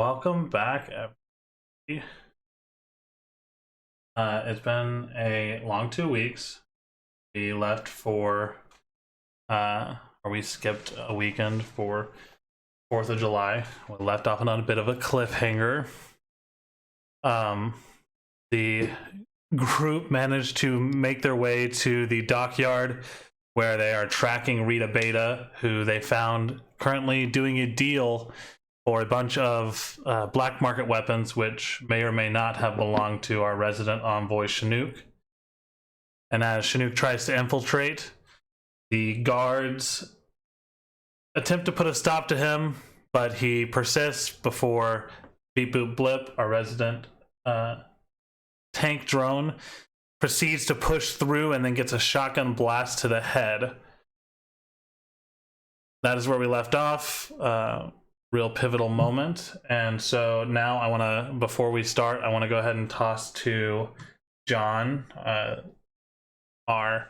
Welcome back, everybody. It's been a long 2 weeks. We left for, or we skipped a weekend for 4th of July. We left off on a bit of a cliffhanger. The group managed to make their way to the dockyard where they are tracking Rita Beta, who they found currently doing a deal for a bunch of black market weapons, which may or may not have belonged to our resident envoy Chinook. And as Chinook tries to infiltrate, the guards attempt to put a stop to him, but he persists before Beep Boop Blip, our resident tank drone, proceeds to push through and then gets a shotgun blast to the head. That is where we left off. Real pivotal moment. And so now I want to, before we start, I want to go ahead and toss to John, our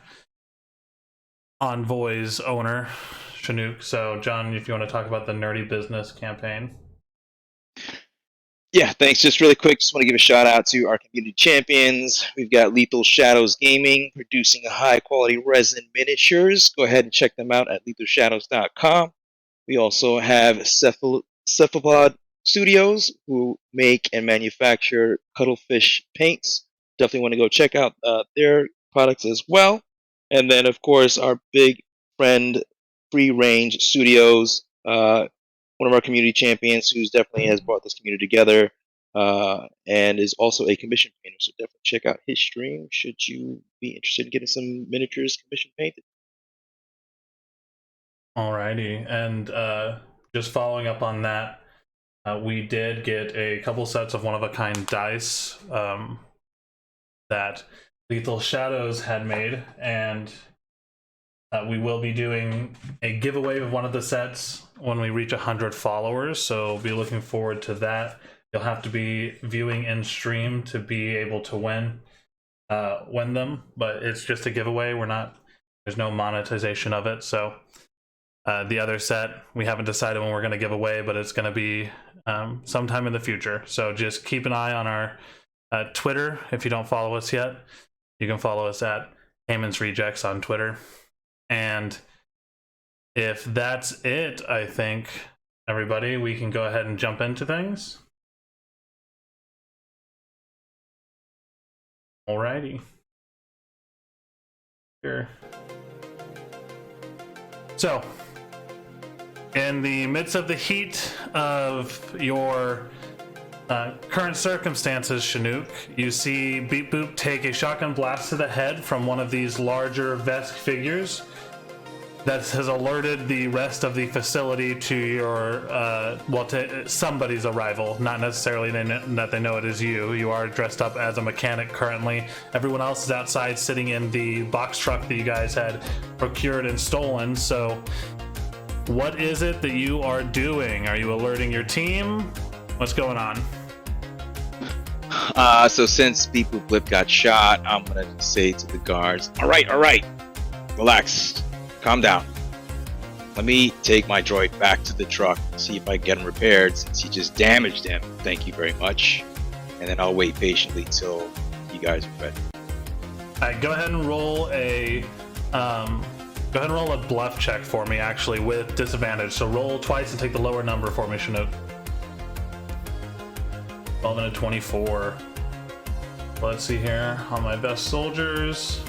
envoy's owner, Chinook. So John, if you want to talk about the Nerdy Business campaign. Yeah, thanks. Just really quick, just want to give a shout out to our community champions. We've got Lethal Shadows Gaming, producing high quality resin miniatures. Go ahead and check them out at lethalshadows.com. We also have Cephalopod Studios, who make and manufacture cuttlefish paints. Definitely want to go check out their products as well. And then, of course, our big friend, Free Range Studios, one of our community champions who's definitely has brought this community together and is also a commission painter. So definitely check out his stream should you be interested in getting some miniatures commission painted. Alrighty, and just following up on that, we did get a couple sets of one-of-a-kind dice that Lethal Shadows had made, and we will be doing a giveaway of one of the sets when we reach 100 followers, so be looking forward to that. You'll have to be viewing in stream to be able to win them, but it's just a giveaway. There's no monetization of it, so the other set, we haven't decided when we're going to give away, but it's going to be sometime in the future. So just keep an eye on our Twitter. If you don't follow us yet, you can follow us at Heyman's Rejects on Twitter. And if that's it, I think, everybody, we can go ahead and jump into things. Alrighty. Here. So, in the midst of the heat of your current circumstances, Chinook, you see Beep Boop take a shotgun blast to the head from one of these larger Vesk figures that has alerted the rest of the facility to your, to somebody's arrival. Not necessarily that they know it is you. You are dressed up as a mechanic currently. Everyone else is outside sitting in the box truck that you guys had procured and stolen, so what is it that you are doing? Are you alerting your team? What's going on? So since Beep Boop Blip got shot, I'm going to say to the guards, all right, relax, calm down. Let me take my droid back to the truck and see if I can get him repaired since he just damaged him. Thank you very much. And then I'll wait patiently till you guys are ready. All right, go ahead and roll a bluff check for me, actually, with disadvantage. So roll twice and take the lower number for me, Chinook. 12 and a 24. Let's see here. On my best soldiers.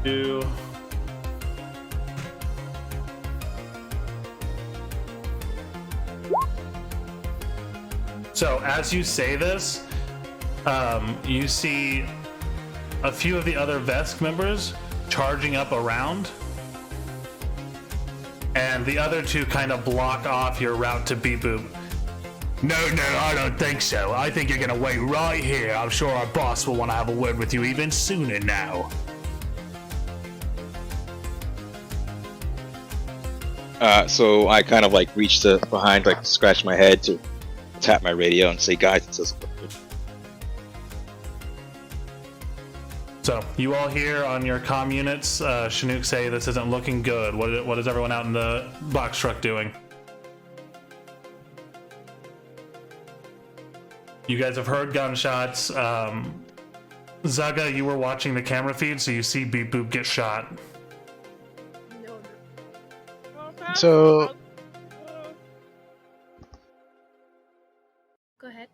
2. So as you say this, you see a few of the other Vesk members charging up around, and the other two kind of block off your route to Beep Boop. No, I don't think so. I think you're gonna wait right here. I'm sure our boss will want to have a word with you even sooner now. So I kind of like reach behind, like scratch my head to tap my radio and say, guys, it doesn't look good. So you all hear on your comm units, Chinook say this isn't looking good. What is everyone out in the box truck doing? You guys have heard gunshots. Zaga, you were watching the camera feed, so you see Beep Boop get shot. So Go ahead.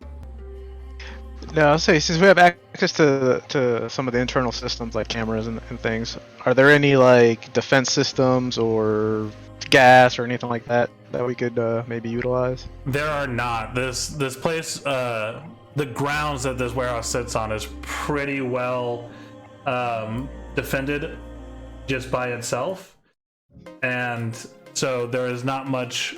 no, I'll say since we have access to some of the internal systems like cameras and things, are there any like defense systems or gas or anything like that that we could maybe utilize? There are not. This place, the grounds that this warehouse sits on is pretty well defended just by itself, and so there is not much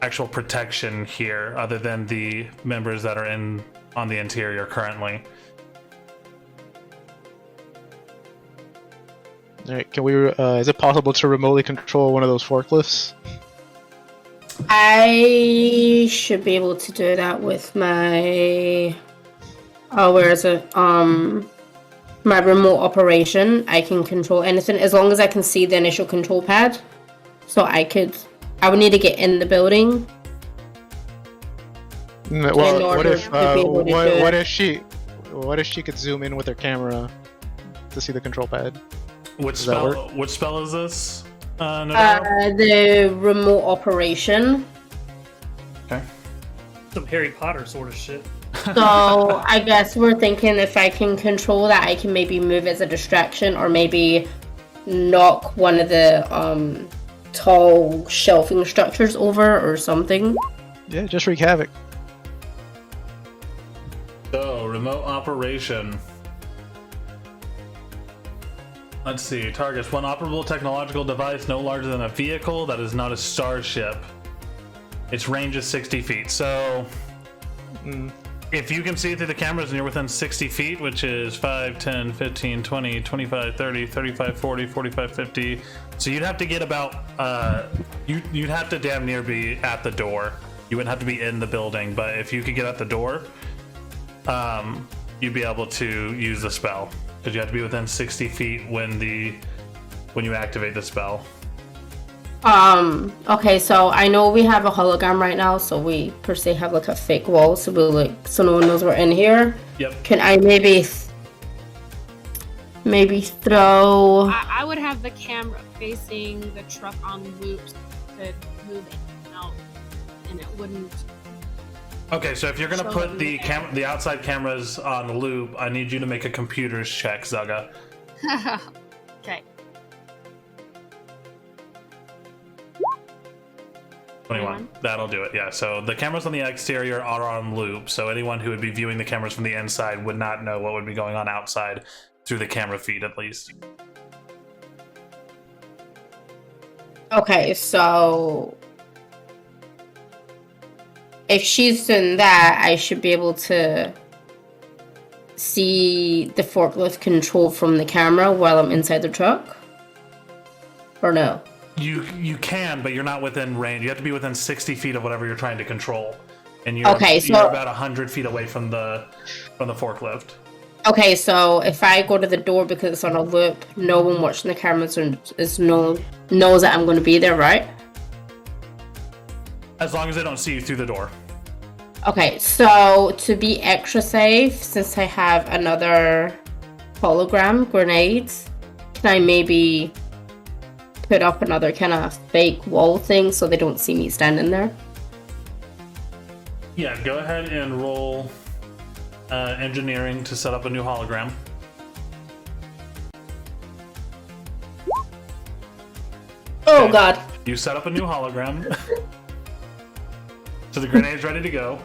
actual protection here other than the members that are on the interior currently. All right, can we? Is it possible to remotely control one of those forklifts? I should be able to do that with my where is it? My remote operation. I can control anything as long as I can see the initial control pad. So I would need to get in the building. Well, what if to be able to do what if she could zoom in with her camera to see the control pad? Which Does that spell? Which spell is this? Nadal? The remote operation. Okay. Some Harry Potter sort of shit. So I guess we're thinking if I can control that, I can maybe move as a distraction, or maybe knock one of the tall shelving structures over or something. Yeah, just wreak havoc. So, remote operation. Let's see. Targets one operable technological device no larger than a vehicle that is not a starship. Its range is 60 feet. So, if you can see through the cameras and you're within 60 feet, which is 5, 10, 15, 20, 25, 30, 35, 40, 45, 50. So you'd have to get about, you'd have to damn near be at the door. You wouldn't have to be in the building, but if you could get at the door, you'd be able to use the spell. Because you have to be within 60 feet when you activate the spell. Okay, so I know we have a hologram right now, so we per se have like a fake wall, so so no one knows we're in here. Yep. Can I maybe throw? I would have the camera facing the truck on loops to move in and out, and it wouldn't. Okay, so if you're gonna So put then- the outside cameras on loop, I need you to make a computers check, Zaga. Okay. 21. That'll do it. Yeah. So the cameras on the exterior are on loop. So anyone who would be viewing the cameras from the inside would not know what would be going on outside through the camera feed, at least. Okay, so if she's doing that, I should be able to see the forklift control from the camera while I'm inside the truck? Or no? You can, but you're not within range. You have to be within 60 feet of whatever you're trying to control, and you're you're about 100 feet away from the forklift. Okay, so if I go to the door because it's on a loop, no one watching the cameras knows that I'm going to be there, right? As long as they don't see you through the door. Okay, so to be extra safe, since I have another hologram grenade, can I maybe put up another kind of fake wall thing so they don't see me standing there? Yeah, go ahead and roll engineering to set up a new hologram. Oh Okay. god. You set up a new hologram. So the grenade's ready to go.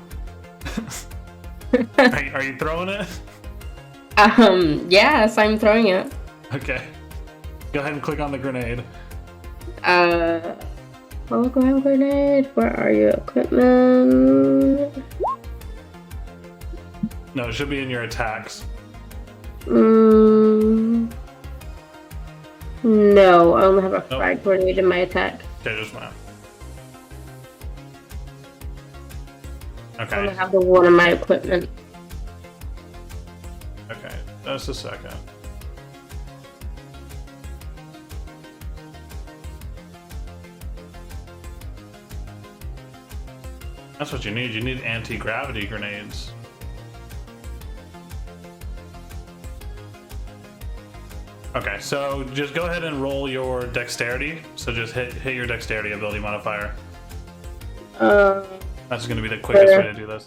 Are you throwing it? Yes, I'm throwing it. Okay. Go ahead and click on the grenade. Hologram grenade, where are you? Equipment. No, it should be in your attacks. No, I only have a Nope. frag grenade in my attack. Okay, just one. I only Okay. have the one in my equipment. Okay, just a second. That's what you need. You need anti-gravity grenades. Okay, so just go ahead and roll your dexterity. So just hit your dexterity ability modifier. That's going to be the quickest way to do this.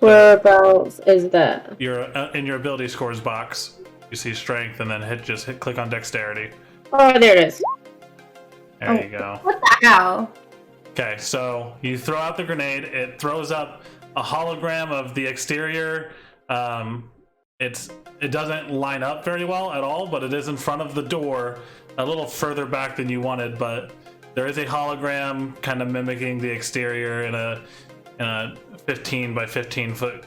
Whereabouts is that? You're in your ability scores box. You see strength, and then click on dexterity. Oh, there it is. There you go. What the hell? Okay, so you throw out the grenade. It throws up a hologram of the exterior. It doesn't line up very well at all, but it is in front of the door, a little further back than you wanted. But there is a hologram kind of mimicking the exterior in a 15 by 15 foot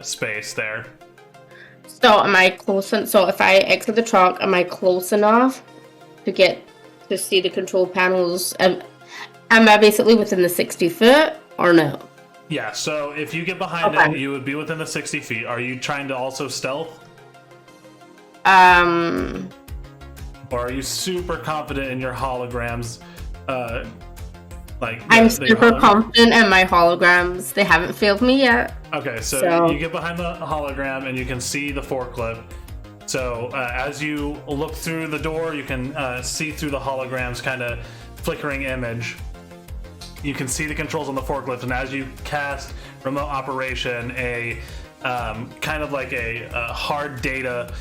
space there. So am I so if I exit the truck, am I close enough to see the control panels? Am I basically within the 60 foot or no? Yeah, so if you get behind it, you would be within the 60 feet. Are you trying to also stealth? Or are you super confident in your holograms? I'm super confident in my holograms. They haven't failed me yet. Okay, so you get behind the hologram and you can see the forklift. So as you look through the door, you can see through the hologram's kind of flickering image. You can see the controls on the forklift, and as you cast remote operation, a kind of like a hard data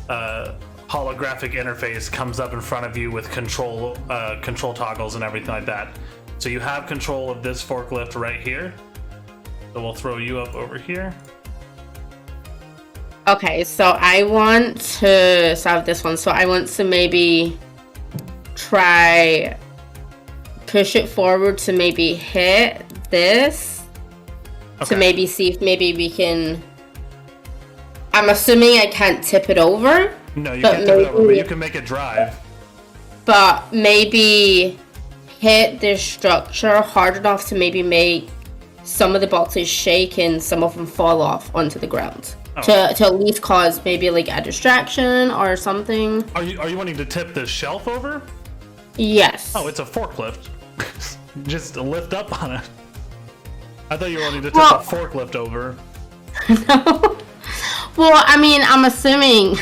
holographic interface comes up in front of you with control toggles and everything like that. So you have control of this forklift right here. So we'll throw you up over here. Okay, so I want to solve this one. So I want to maybe try push it forward to maybe hit this to maybe see if maybe we can. I'm assuming I can't tip it over. No, you can't tip it over, but you can make it drive. But maybe hit this structure hard enough to maybe make some of the boxes shake and some of them fall off onto the ground. To at least cause maybe like a distraction or something. Are you wanting to tip the shelf over? Yes. Oh, it's a forklift. Just lift up on it. I thought you were wanting to tip a forklift over. No. Well, I mean, I'm assuming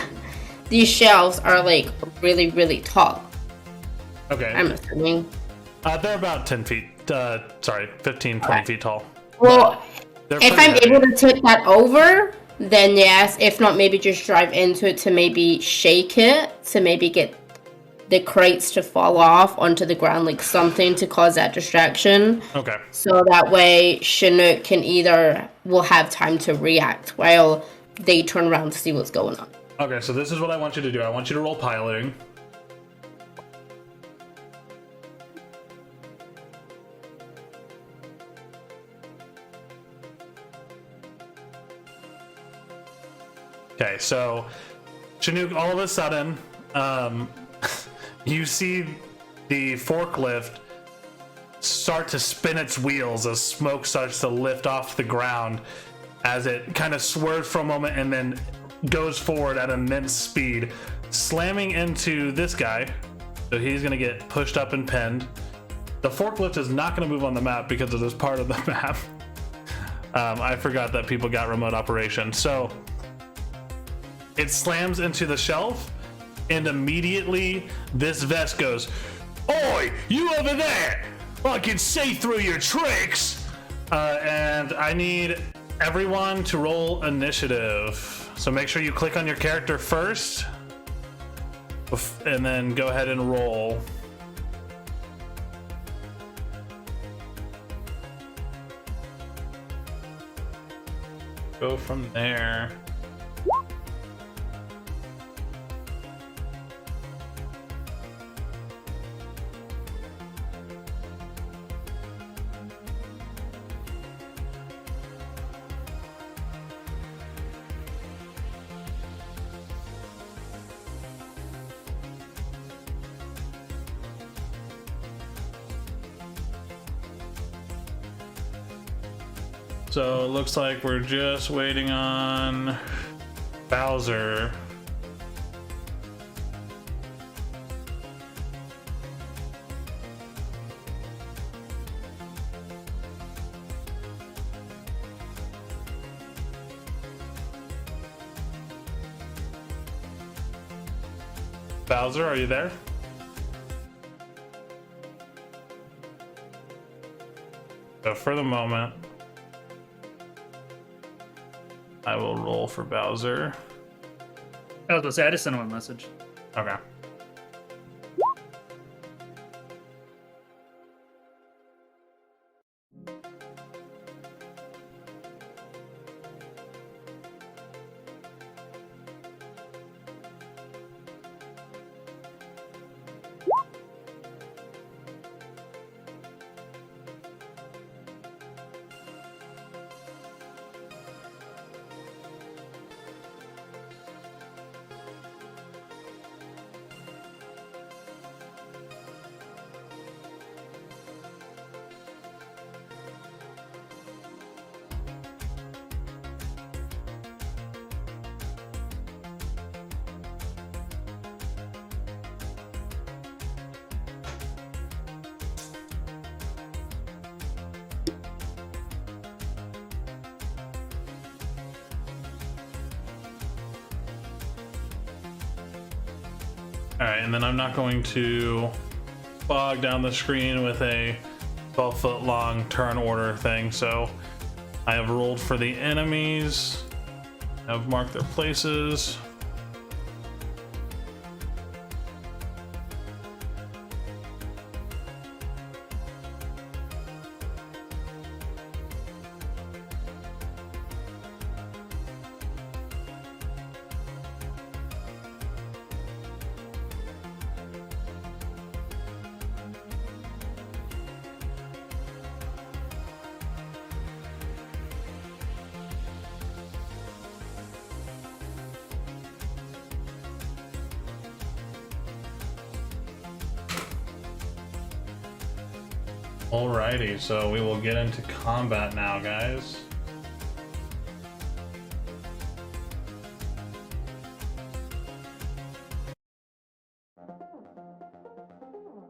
these shelves are like really, really tall. Okay. I'm assuming. They're about 10 feet. 15, 20 feet tall. Well, if I'm heavy. able to tip that over, then yes. If not, maybe just drive into it to maybe shake it to maybe get the crates to fall off onto the ground, like something to cause that distraction. Okay. So that way Chinook will have time to react while they turn around to see what's going on. Okay, so this is what I want you to do. I want you to roll piloting. Okay, so Chinook, all of a sudden, you see the forklift start to spin its wheels as smoke starts to lift off the ground as it kind of swerves for a moment and then goes forward at immense speed, slamming into this guy. So he's going to get pushed up and pinned. The forklift is not going to move on the map because it is part of the map. I forgot that people got remote operation. So it slams into the shelf, and immediately this vest goes, "Oi, you over there! I can see through your tricks!" And I need everyone to roll initiative. So make sure you click on your character first, and then go ahead and roll. Go from there. So it looks like we're just waiting on Bowser. Bowser, are you there? So for the moment, I will roll for Bowser. I was gonna say I just sent him a message. Okay. Alright, and then I'm not going to bog down the screen with a 12-foot long turn order thing, so I have rolled for the enemies, I've marked their places. Alrighty, so we will get into combat now, guys.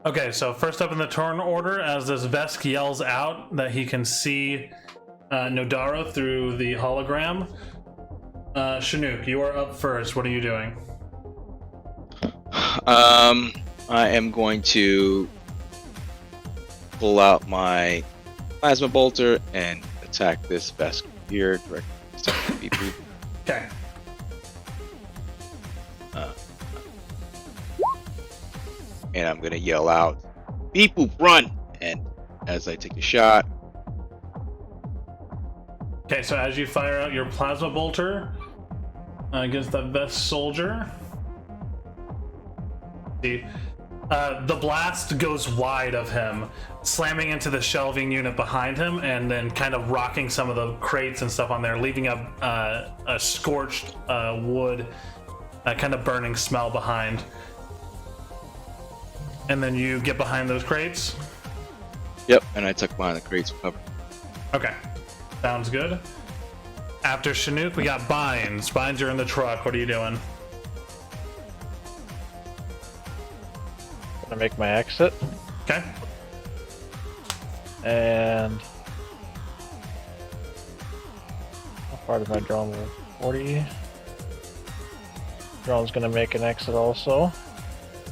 Okay, so first up in the turn order, as this Vesk yells out that he can see Nodaro through the hologram. Chinook, you are up first. What are you doing? I am going to pull out my plasma bolter and attack this Vesk here directly. Okay. And I'm gonna yell out, "Beep boop, run!" And as I take a shot, Okay, so as you fire out your plasma bolter against that Vesk soldier, the blast goes wide of him, slamming into the shelving unit behind him, and then kind of rocking some of the crates and stuff on there, leaving a scorched wood, kind of burning smell behind. And then you get behind those crates. yep, and I tuck behind the crates for cover. Okay, sounds good. After Chinook, we got Binds. Binds, you're in the truck. What are you doing? Gonna make my exit, Okay. and how far did my drone move? 40. Drone's gonna make an exit also.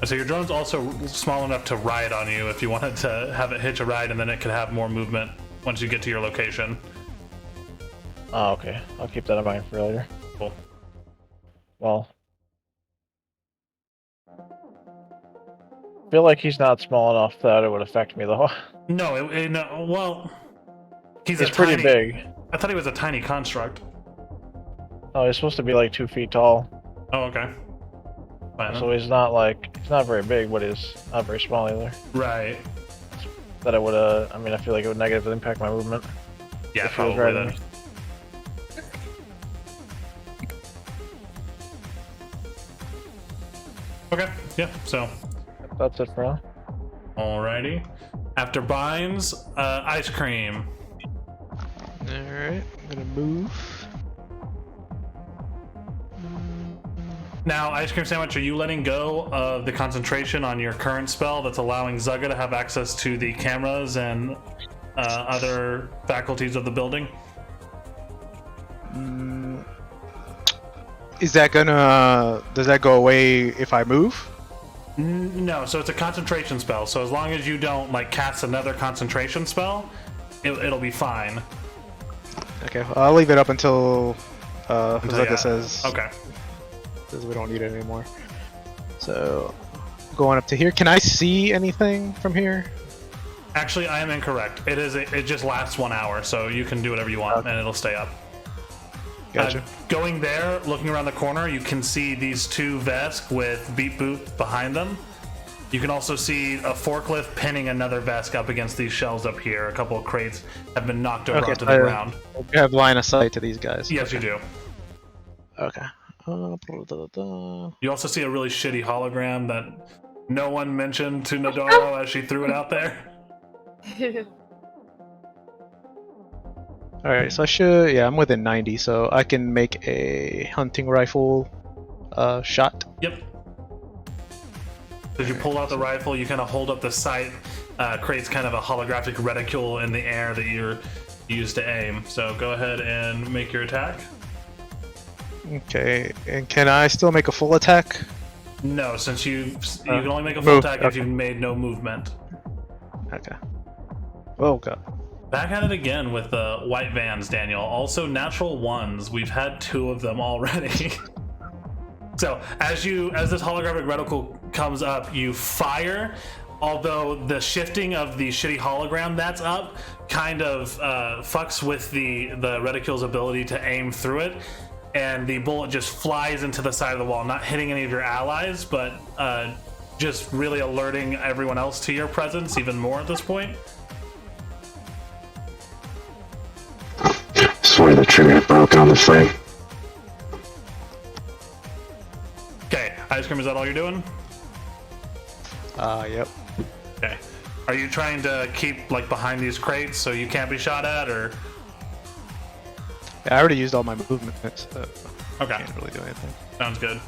So your drone's also small enough to ride on you if you wanted to have it hitch a ride, and then it could have more movement once you get to your location. Oh, okay. I'll keep that in mind for later. Cool. Well, I feel like he's not small enough that it would affect me though. No, no, well, he's It's a pretty tiny, big. I thought he was a tiny construct. Oh, he's supposed to be like 2 feet tall. Oh, okay. Fine, So he's not very big, but he's not very small either. right. That it would, I mean, I feel like it would negatively impact my movement. Yeah, if he was probably riding then. me. Okay, yeah, so, That's it for now. alrighty. After Binds, Ice Cream. Alright, I'm gonna move. Now, Ice Cream Sandwich, are you letting go of the concentration on your current spell that's allowing Zugga to have access to the cameras and other faculties of the building? Is that gonna... does that go away if I move? No, so it's a concentration spell. So as long as you don't like cast another concentration spell, it'll be fine. Okay, well, I'll leave it up until Zaga yeah. says Okay. we don't need it anymore. So, going up to here. Can I see anything from here? Actually, I am incorrect. It just lasts 1 hour, so you can do whatever you want, and it'll stay up. Gotcha. Going there, looking around the corner, you can see these two Vesk with Beat Boot behind them. You can also see a forklift pinning another Vesk up against these shelves up here. A couple of crates have been knocked over onto the ground. You have line of sight to these guys. Yes, you do. Okay. You also see a really shitty hologram that no one mentioned to Nadoro as she threw it out there. Alright, so I should... Yeah, I'm within 90, so I can make a hunting rifle shot. Yep. As you pull out the rifle, you kind of hold up the sight, creates kind of a holographic reticule in the air that you use to aim. So go ahead and make your attack. Okay, and can I still make a full attack? No, since you can only make a full move, attack if okay. you've made no movement. Okay. Oh god. Back at it again with the white vans, Daniel. Also natural ones. We've had 2 of them already. So as this holographic reticle comes up, you fire. Although the shifting of the shitty hologram that's up kind of fucks with the reticule's ability to aim through it, and the bullet just flies into the side of the wall, not hitting any of your allies, but just really alerting everyone else to your presence even more at this point. Swear the trigger broke on the frame. Okay, Ice Cream, is that all you're doing? Yep. Okay. Are you trying to keep like behind these crates so you can't be shot at, or? Yeah, I already used all my movement, so Okay. I can't really do anything. Sounds good.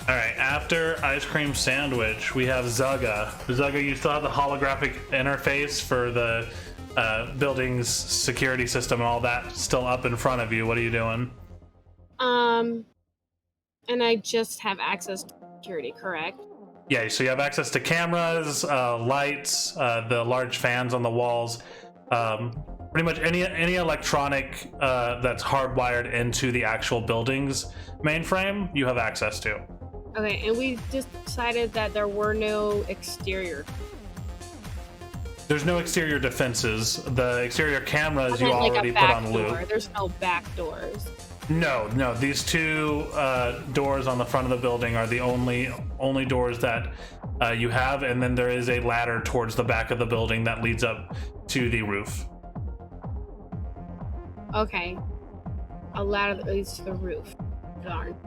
Alright, after Ice Cream Sandwich, we have Zaga. Zaga, you still have the holographic interface for the building's security system and all that still up in front of you. What are you doing? And I just have access to security, correct? Yeah, so you have access to cameras, lights, the large fans on the walls, pretty much any electronic that's hardwired into the actual building's mainframe, you have access to. Okay, and we just decided that there were no exterior. There's no exterior defenses. The exterior cameras I you meant, like, already a put back on door. loop. There's no back doors. No. These 2 doors on the front of the building are the only doors that you have, and then there is a ladder towards the back of the building that leads up to the roof. Okay. A ladder that leads to the roof. Darn.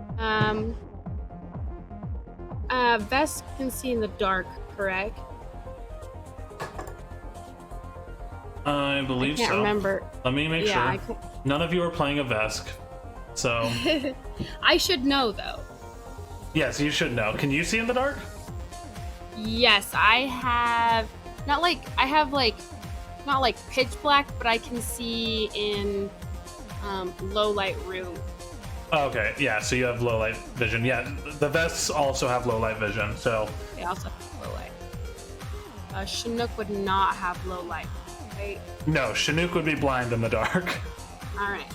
Vesk can see in the dark, correct? I believe so. I can't remember. Let me make Yeah, sure. None of you are playing a Vesk, so I should know though. yes, you should know. Can you see in the dark? Yes, I have not like pitch black, but I can see in low light room. Okay, yeah, so you have low light vision. Yeah, the vests also have low light vision, so They also have low light. Chinook would not have low light, right? no, Chinook would be blind in the dark. All right,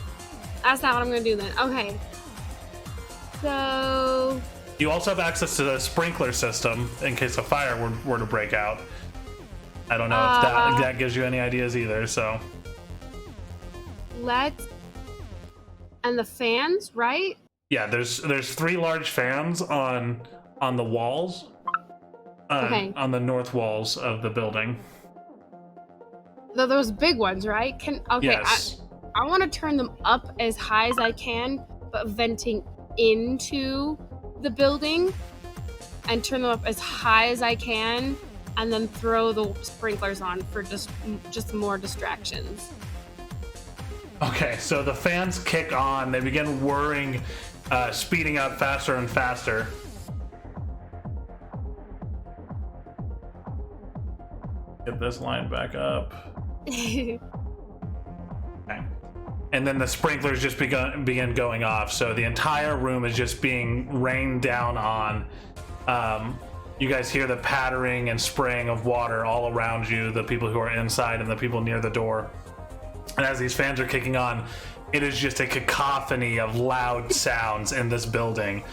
that's not what I'm gonna do then. Okay, so You also have access to the sprinkler system in case a fire were to break out. I don't know if that gives you any ideas either, so. And the fans, right? Yeah, there's 3 large fans on the walls. Okay. On the north walls of the building. Those big ones, right? Yes. I want to turn them up as high as I can, but venting into the building, and turn them up as high as I can, and then throw the sprinklers on for just more distractions. Okay, so the fans kick on. They begin whirring, speeding up faster and faster. Get this line back up. Okay. And then the sprinklers just begin going off. So the entire room is just being rained down on. you guys hear the pattering and spraying of water all around you, the people who are inside and the people near the door. And as these fans are kicking on, it is just a cacophony of loud sounds in this building.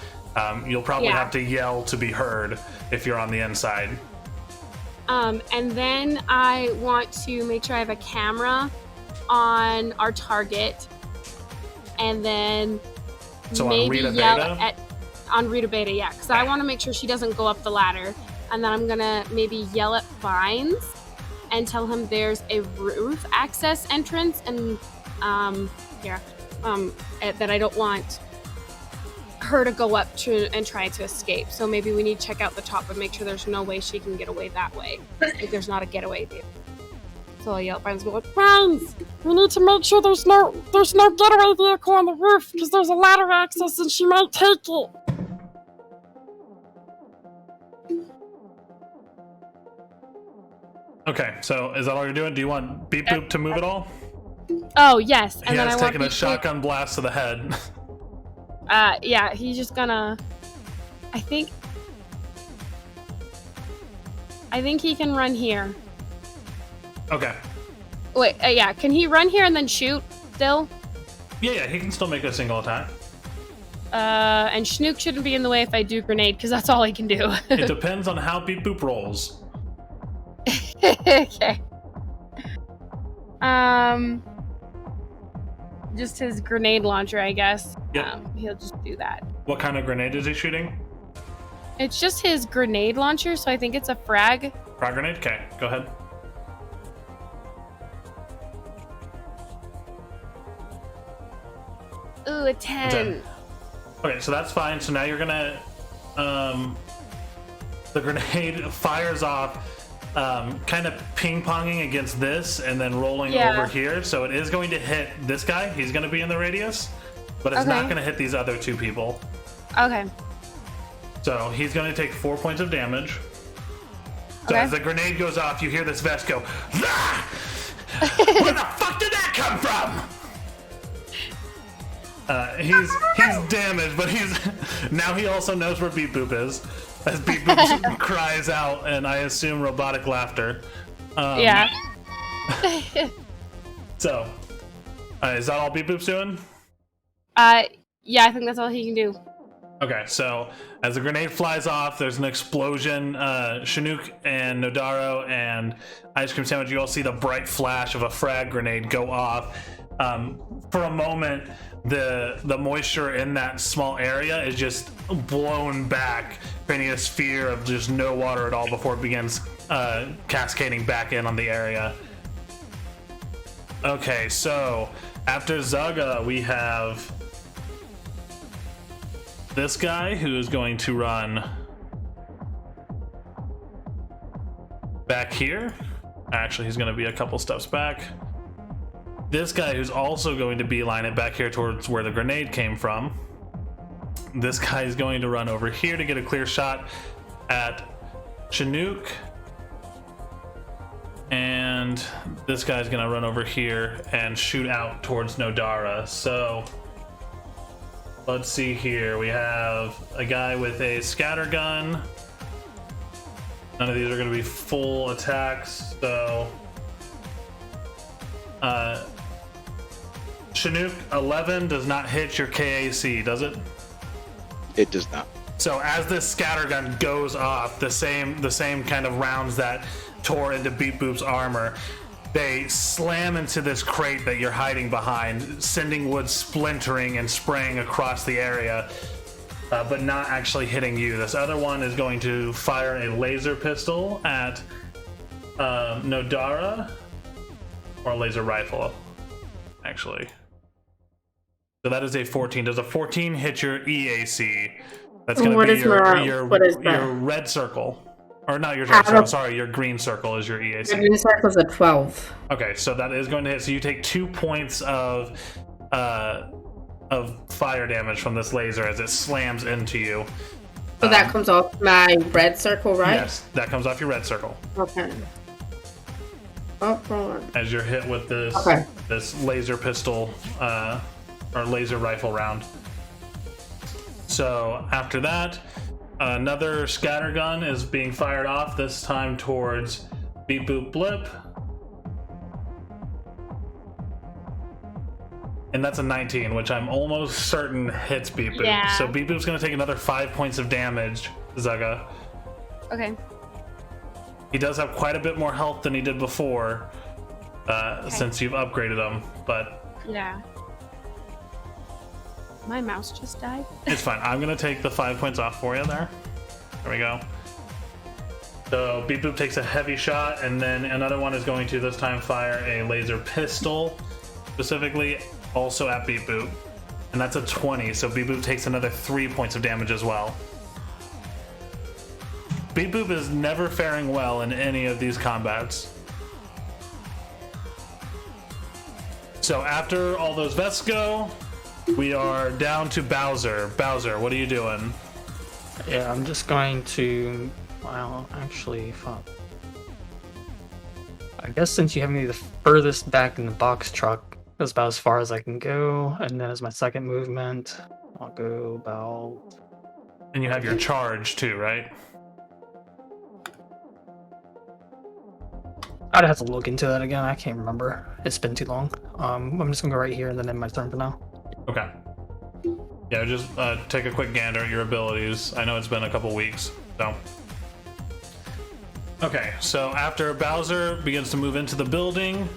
You'll probably Yeah. have to yell to be heard if you're on the inside. And then I want to make sure I have a camera on our target, and then So on maybe Rita yell Beta? on Rita Beta, yeah, because I want to make sure she doesn't go up the ladder. And then I'm gonna maybe yell at Vines and tell him there's a roof access entrance, and that I don't want her to go up to and try to escape. So maybe we need to check out the top and make sure there's no way she can get away that way. Like there's not a getaway there. So I'll yell at Vines and go, Vines, we need to make sure there's no getaway vehicle on the roof because there's a ladder access and she might take it. Okay, so is that all you're doing? Do you want Beep Boop to move at all? Oh yes, and He then has I want taken a Beep Boop- shotgun blast to the head. Yeah, he's just gonna. I think he can run here. Okay. Wait, yeah, can he run here and then shoot still? Yeah, he can still make a single attack. And Schnook shouldn't be in the way if I do grenade because that's all he can do. It depends on how Beep Boop rolls. Okay. Just his grenade launcher, I guess. Yep. He'll just do that. What kind of grenade is he shooting? It's just his grenade launcher, so I think it's a frag. Frag grenade? Okay, go ahead. Ooh, a 10. 10. Okay, so that's fine. So now you're gonna, the grenade fires off, kind of ping-ponging against this and then rolling Yeah. over here. So it is going to hit this guy. He's gonna be in the radius, but it's not Okay. gonna hit these other two people. Okay. So he's gonna take 4 points of damage. So Okay. as the grenade goes off, you hear this vest go, "Ah! Where the fuck did that come from?" He's damaged, but now he also knows where Beep Boop is. As Beep Boop cries out, and I assume robotic laughter. Yeah. So, is that all Beep Boop's doing? Yeah, I think that's all he can do. Okay, so as the grenade flies off, there's an explosion. Chinook and Nodaro and Ice Cream Sandwich, you all see the bright flash of a frag grenade go off. For a moment, the moisture in that small area is just blown back, creating a sphere of just no water at all before it begins cascading back in on the area. Okay, so after Zaga, we have this guy who is going to run back here. Actually, he's going to be a couple steps back. This guy who's also going to beeline it back here towards where the grenade came from. This guy is going to run over here to get a clear shot at Chinook. And this guy's going to run over here and shoot out towards Nodara. So let's see here. We have a guy with a scatter gun. None of these are going to be full attacks, so Chinook, 11 does not hit your KAC, does it? It does not. So as this scatter gun goes off, the same kind of rounds that tore into Beep Boop's armor, they slam into this crate that you're hiding behind, sending wood splintering and spraying across the area, but not actually hitting you. This other one is going to fire a laser pistol at Nodara, or a laser rifle, actually. So that is a 14. Does a 14 hit your EAC? That's going to What be is my- your what is that? your red circle. Or not your red circle, sorry, your green circle is your The EAC. green circle's a 12. Okay, so that is going to hit. So you take 2 points of fire damage from this laser as it slams into you. So that comes off my red circle, right? Yes, that comes off your red circle Okay. Oh, hold on. as you're hit with this Okay. this laser pistol or laser rifle round. So after that, Another scatter gun is being fired off, this time towards Beep Boop Blip. And that's a 19, which I'm almost certain hits Beep Boop. Yeah. So Beep Boop's going to take another 5 points of damage, Zaga. Okay. He does have quite a bit more health than he did before, since you've upgraded him, but Yeah. My mouse just died. it's fine. I'm going to take the 5 points off for you there. There we go. So Beep Boop takes a heavy shot, and then another one is going to this time fire a laser pistol, specifically also at Beep Boop. And that's a 20, so Beep Boop takes another 3 points of damage as well. Beep Boop is never faring well in any of these combats. So after all those vests go, we are down to Bowser. Bowser, what are you doing? Yeah, I'm just going to. Well, actually, fuck. I guess since you have me the furthest back in the box truck, that's about as far as I can go. And then as my second movement, I'll go about. And you have your charge too, right? I'd have to look into that again. I can't remember. It's been too long. I'm just gonna go right here and then end my turn for now. Okay. Yeah, just take a quick gander at your abilities. I know it's been a couple weeks, so. Okay, so after Bowser begins to move into the building,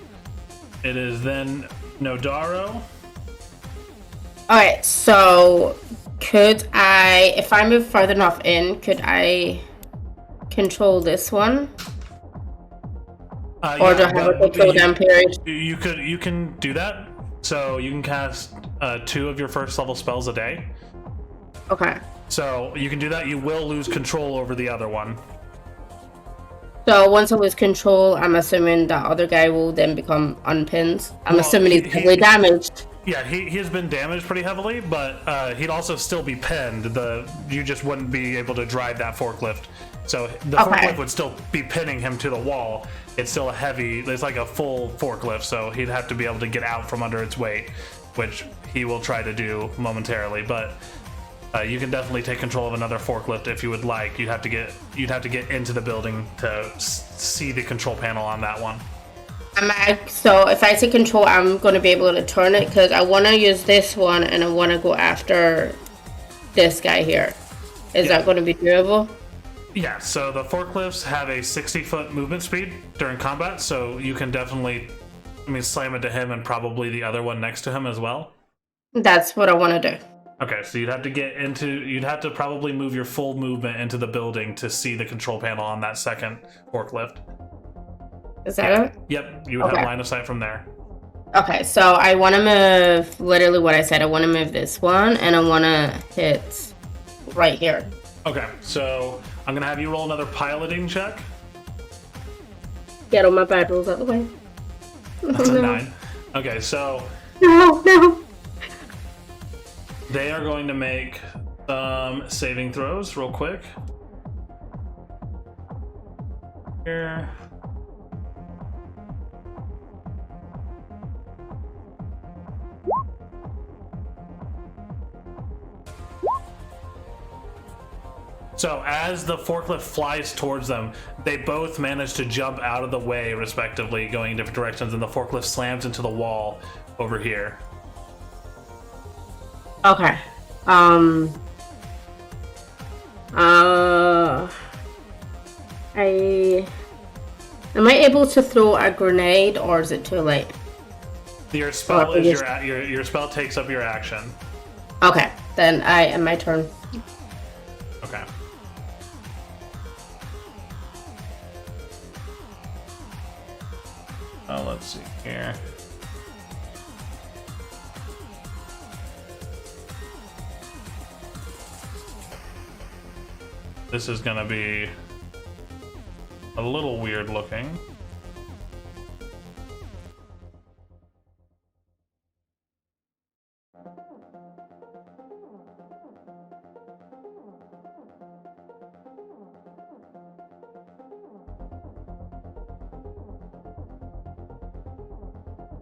it is then Nodaro. Alright, so could I, if I move further enough in, could I control this one? Or do I have a control down period? You can do that. So you can cast 2 of your first level spells a day. Okay. So you can do that. You will lose control over the other one. So once I lose control, I'm assuming that other guy will then become unpinned. I'm Well, assuming he's heavily damaged. Yeah, he has been damaged pretty heavily, but he'd also still be pinned. You just wouldn't be able to drive that forklift. So the forklift would still be pinning him to the wall. It's still it's like a full forklift, so he'd have to be able to get out from under its weight, which he will try to do momentarily. But you can definitely take control of another forklift if you would like. You'd have to get into the building to see the control panel on that one. So if I take control, I'm going to be able to turn it because I want to use this one and I want to go after this guy here. Is that going to be doable? Yeah, so the forklifts have a 60-foot movement speed during combat, so you can definitely, slam into him and probably the other one next to him as well. That's what I want to do. Okay, so you'd have to probably move your full movement into the building to see the control panel on that second forklift. Is that it? Yep, you would have line of sight from there. Okay, so I want to move, literally what I said, I want to move this one, and I want to hit right here. Okay, so I'm going to have you roll another piloting check. Get all my bad rolls out of the way. That's a 9. Okay, so No. they are going to make some saving throws real quick. Here. So as the forklift flies towards them, they both manage to jump out of the way, respectively, going in different directions, and the forklift slams into the wall over here. Okay. Am I able to throw a grenade, or is it too late? Your spell is your spell takes up your action. Okay, then I end my turn. Okay. Oh, let's see here. This is gonna be a little weird looking.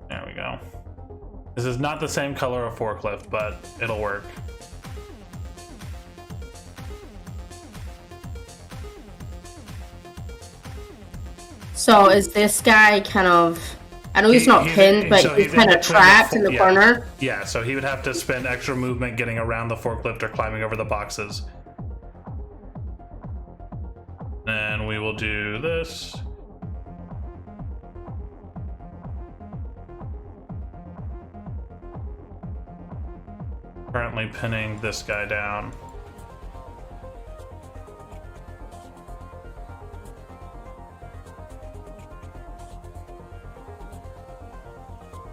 There we go. This is not the same color of forklift, but it'll work. So is this guy kind of? I know he's not He's- pinned, but so he's kind in of trapped in the yeah. corner. Yeah, so he would have to spend extra movement getting around the forklift or climbing over the boxes. And we will do this. Currently pinning this guy down.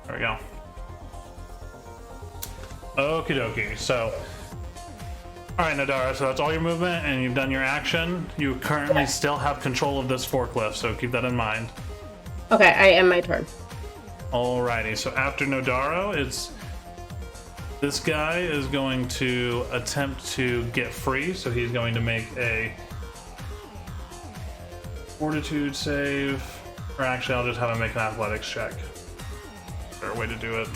There we go. Okie dokie. So, alright, Nadara, so that's all your movement and you've done your action. You currently still have control of this forklift, so keep that in mind. Okay, I end my turn. Alrighty, so after Nodaro, it's this guy is going to attempt to get free, so he's going to make a fortitude save, or actually I'll just have him make an athletics check. Better way to do it.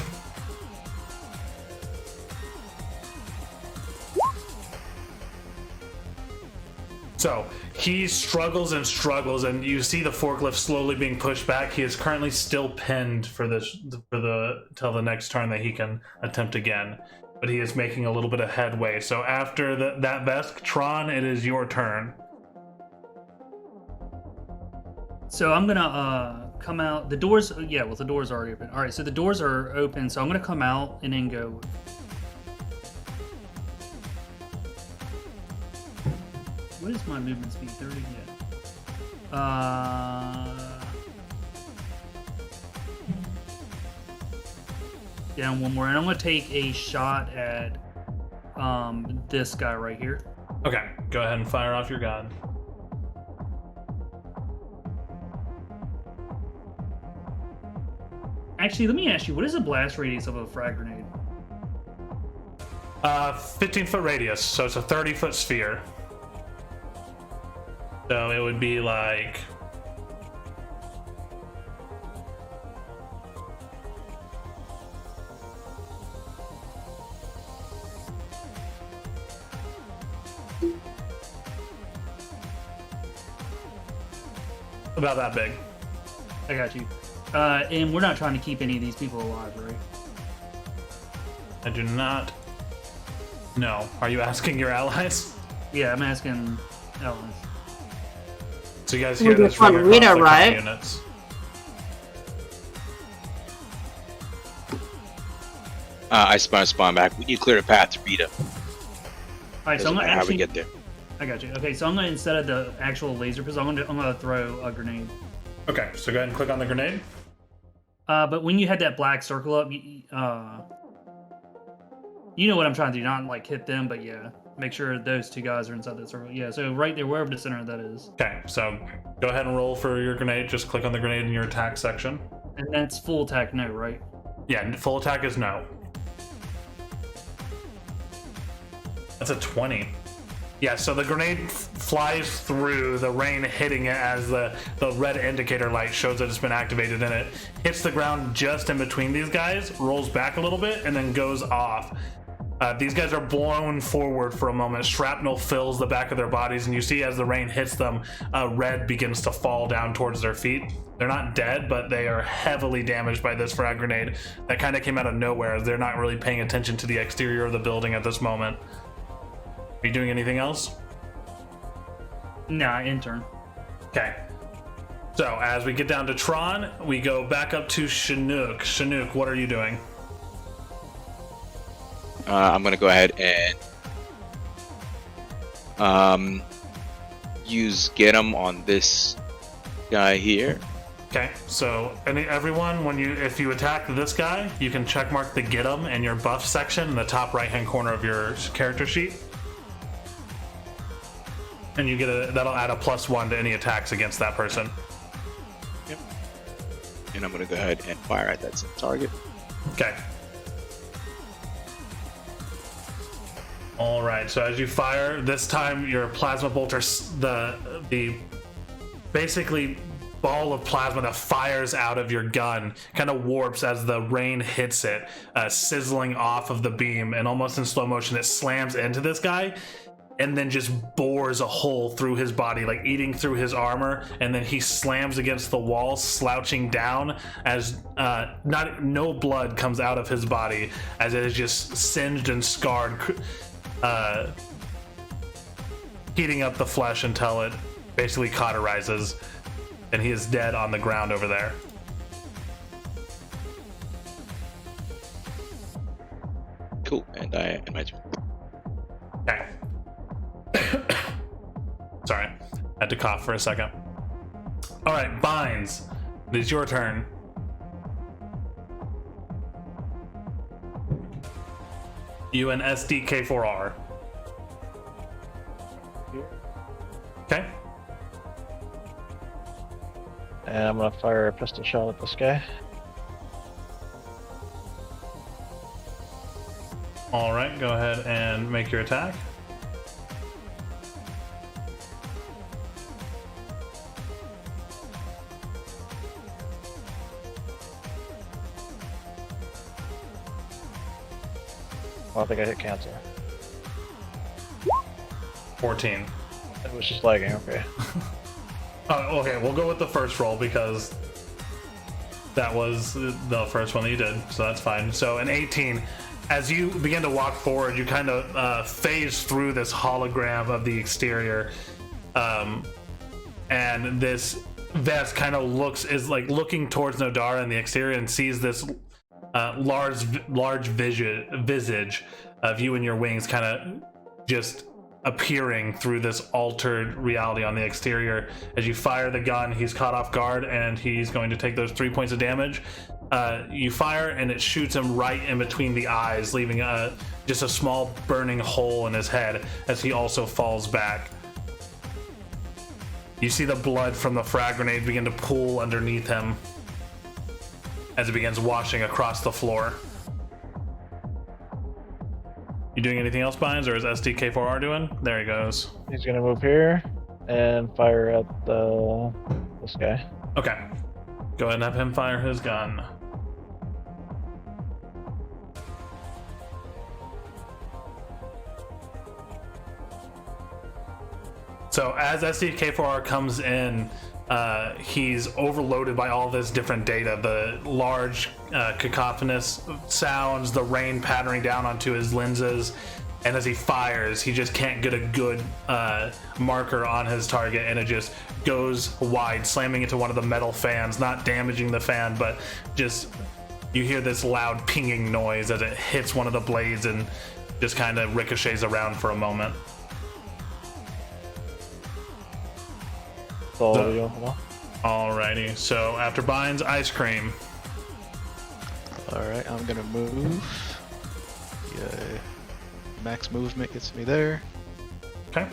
So he struggles and struggles, and you see the forklift slowly being pushed back. He is currently still pinned for till the next turn that he can attempt again, but he is making a little bit of headway. So after that Vesk, Tron, it is your turn. So I'm gonna come out. The doors, yeah, well, the doors are already open. All right, so the doors are open. So I'm gonna come out and then go. What is my movement speed? 30 yet? Down one more, and I'm gonna take a shot at this guy right here. Okay, go ahead and fire off your gun. Actually, let me ask you, what is the blast radius of a frag grenade? 15-foot radius, so it's a 30-foot sphere. So it would be like... about that big. I got you. And we're not trying to keep any of these people alive, right? I do not know. Are you asking your allies? Yeah, I'm asking Ellen. So you guys We hear this just want ring across Rita, the right? units. I spawn back. We need to clear the path to Rita. All right, so Doesn't I'm gonna matter how we actually. get there. I got you. Okay, so I'm gonna, instead of the actual laser pistol, I'm gonna throw a grenade. Okay, so go ahead and click on the grenade. But when you had that black circle up, you know what I'm trying to do. Not like hit them, but yeah, make sure those two guys are inside that circle. Yeah, so right there, wherever the center of that is. Okay, so go ahead and roll for your grenade. Just click on the grenade in your attack section. And that's full attack, no, right? Yeah, full attack is no. That's a 20. Yeah, so the grenade flies through, the rain hitting it as the red indicator light shows that it's been activated in it. Hits the ground just in between these guys, rolls back a little bit, and then goes off. These guys are blown forward for a moment. Shrapnel fills the back of their bodies, and you see as the rain hits them, red begins to fall down towards their feet. They're not dead, but they are heavily damaged by this frag grenade that kind of came out of nowhere. They're not really paying attention to the exterior of the building at this moment. Are you doing anything else? Nah, intern. Okay. So as we get down to Tron, we go back up to Chinook. Chinook, what are you doing? I'm gonna go ahead and use get 'em on this guy here. Okay, so everyone, if you attack this guy, you can check mark the get 'em in your buff section in the top right hand corner of your character sheet. And you get that'll add a +1 to any attacks against that person. Yep. And I'm gonna go ahead and fire at that same target. Okay. All right. So as you fire, this time your plasma bolter, the basically ball of plasma that fires out of your gun kind of warps as the rain hits it, sizzling off of the beam, and almost in slow motion, it slams into this guy. and then just bores a hole through his body, like eating through his armor, and then he slams against the wall, slouching down as no blood comes out of his body, as it is just singed and scarred, heating up the flesh until it basically cauterizes, and he is dead on the ground over there. Cool, and I my turn. Okay. Sorry, had to cough for a second. All right, Binds, it is your turn. You and SDK4R. Okay. And I'm gonna fire a pistol shot at this guy. All right, go ahead and make your attack. I don't think I hit cancel. 14. It was just lagging, okay. Oh, okay, we'll go with the first roll because that was the first one that you did, so that's fine. So an 18. As you begin to walk forward, you kind of phase through this hologram of the exterior, and this vest kind of is like looking towards Nodara in the exterior and sees this large visage of you and your wings kind of just appearing through this altered reality on the exterior. As you fire the gun, he's caught off guard and he's going to take those 3 points of damage. You fire and it shoots him right in between the eyes, leaving just a small burning hole in his head as he also falls back. You see the blood from the frag grenade begin to pool underneath him as it begins washing across the floor. You doing anything else, Binds, or is SDK4R doing? There he goes. He's gonna move here and fire at this guy. Okay. Go ahead and have him fire his gun. So as SDK4R comes in, he's overloaded by all this different data, the large cacophonous sounds, the rain pattering down onto his lenses, and as he fires, he just can't get a good marker on his target, and it just goes wide, slamming into one of the metal fans, not damaging the fan, but just you hear this loud pinging noise as it hits one of the blades and just kind of ricochets around for a moment. Alrighty, so after Binds, Ice Cream. Alright, I'm gonna move. Yeah, max movement gets me there. Okay.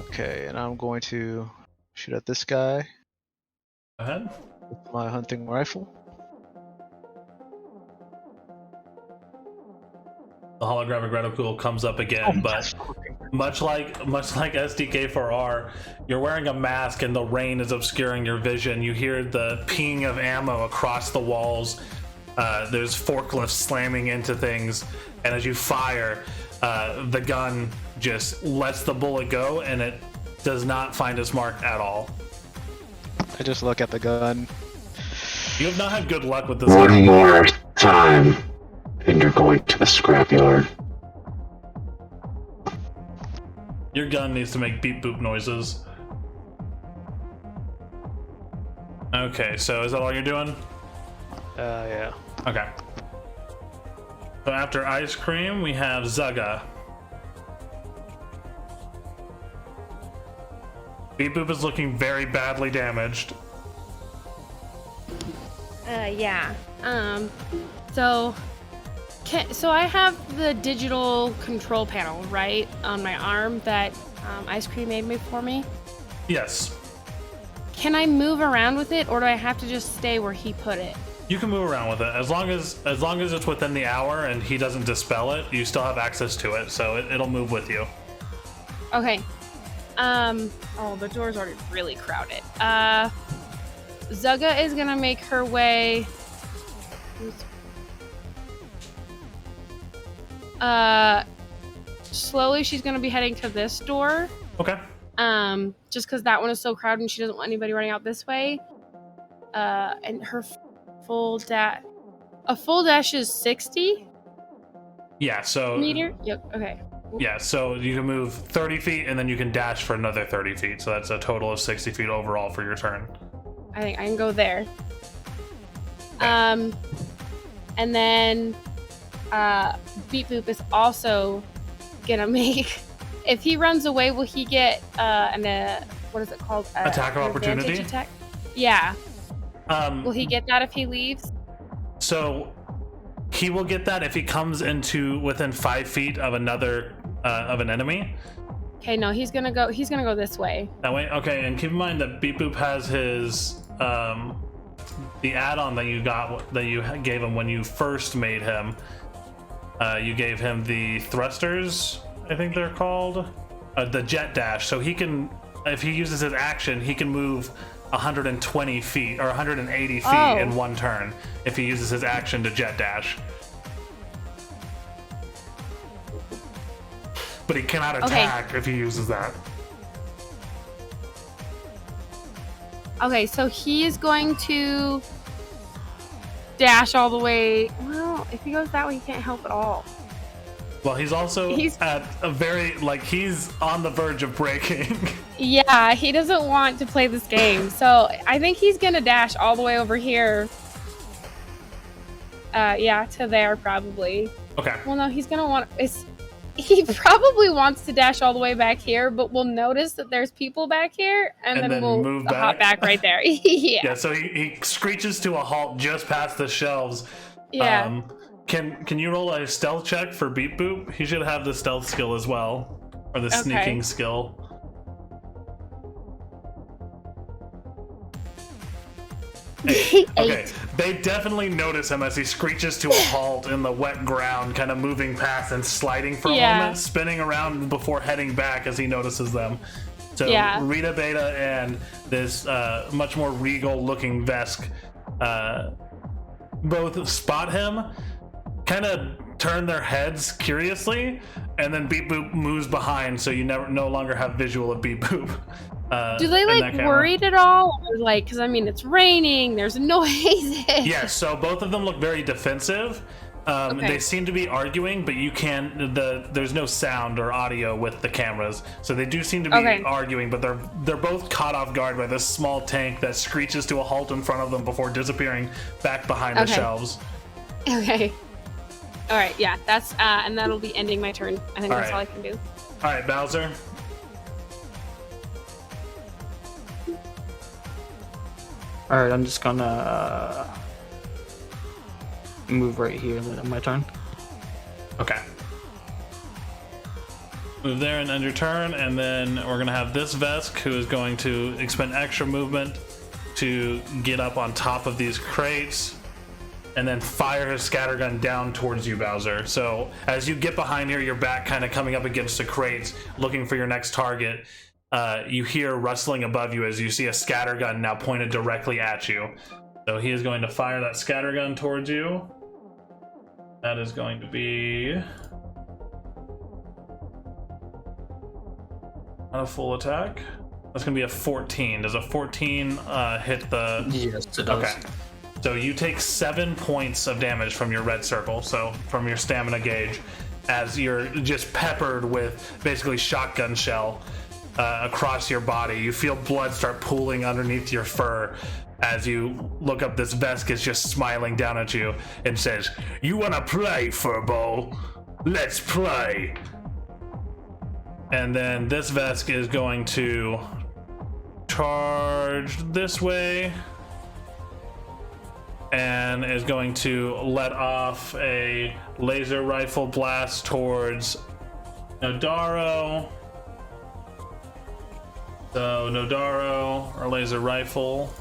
Okay, and I'm going to shoot at this guy Go ahead. with my hunting rifle. The holographic reticle comes up again, but much like SDK4R, you're wearing a mask and the rain is obscuring your vision. You hear the ping of ammo across the walls. There's forklifts slamming into things, and as you fire, the gun just lets the bullet go, and it does not find its mark at all. I just look at the gun. You have not had good luck with this One gun. more time, and you're going to the scrapyard. Your gun needs to make beep boop noises. Okay, so is that all you're doing? Yeah. Okay. So after Ice Cream, we have Zugga. Beep Boop is looking very badly damaged. Yeah. So I have the digital control panel, right, on my arm that Ice Cream made for me. Yes. Can I move around with it, or do I have to just stay where he put it? You can move around with it as long as it's within the hour and he doesn't dispel it. You still have access to it, so it'll move with you. Okay. Oh, the door's already really crowded. Zugga is gonna make her way. Slowly she's gonna be heading to this door. Okay. Just because that one is so crowded and she doesn't want anybody running out this way. And her full dash is 60 Yeah, so meter. Yep. Okay. yeah, so you can move 30 feet and then you can dash for another 30 feet. So that's a total of 60 feet overall for your turn. I think I can go there. And then Beep Boop is also gonna make. If he runs away, will he get what is it called? Attack of an opportunity? advantage attack? Yeah. Um, Will he get that if he leaves? So he will get that if he comes into within 5 feet of another of an enemy. Okay, no, he's gonna go this way. That way, okay. And keep in mind that Beep Boop has his the add-on that you gave him when you first made him. You gave him the thrusters, I think they're called, the jet dash. So he can, if he uses his action, he can move 120 feet or 180 feet in one turn if he uses his action to jet dash. But he cannot attack if he uses that. Okay, so he is going to dash all the way. Well, if he goes that way, he can't help at all. Well, he's at a very, he's on the verge of breaking. Yeah, he doesn't want to play this game. So I think he's going to dash all the way over here. Yeah, to there probably. Okay. Well, no, he's going to want... He probably wants to dash all the way back here, but we'll notice that there's people back here, and then we'll move hop back right there. Yeah. Yeah, so he screeches to a halt just past the shelves. Yeah. Can you roll a stealth check for Beep Boop? He should have the stealth skill as well, or the sneaking skill. Okay, they definitely notice him as he screeches to a halt in the wet ground, kind of moving past and sliding for a moment, spinning around before heading back as he notices them. So Rita Beta and this much more regal looking Vesk both spot him, kind of turn their heads curiously, and then Beep Boop moves behind, so you no longer have visual of Beep Boop. Do they worried at all? Or, because I mean, it's raining. There's noises. Yeah, so both of them look very defensive. They seem to be arguing, but there's no sound or audio with the cameras, so they do seem to be arguing. But they're both caught off guard by this small tank that screeches to a halt in front of them before disappearing back behind the shelves. Okay. All right. Yeah, that's and that'll be ending my turn. I think that's all I can do. All right, Bowser. Alright, I'm just gonna move right here and then on my turn. Okay. Move there and end your turn, and then we're gonna have this Vesk who is going to expend extra movement to get up on top of these crates and then fire his scattergun down towards you, Bowser. So as you get behind here, your back kind of coming up against the crates, looking for your next target. You hear rustling above you as you see a scattergun now pointed directly at you. So he is going to fire that scattergun towards you. That is going to be not a full attack. That's going to be a 14. Does a 14 hit the... Yes, it does. Okay. So you take 7 points of damage from your red circle, so from your stamina gauge, as you're just peppered with basically shotgun shell across your body. You feel blood start pooling underneath your fur as you look up. This Vesk is just smiling down at you and says, "You wanna play, Furbo? Let's play." And then this Vesk is going to charge this way and is going to let off a laser rifle blast towards Nodaro. So Nodaro, or laser rifle.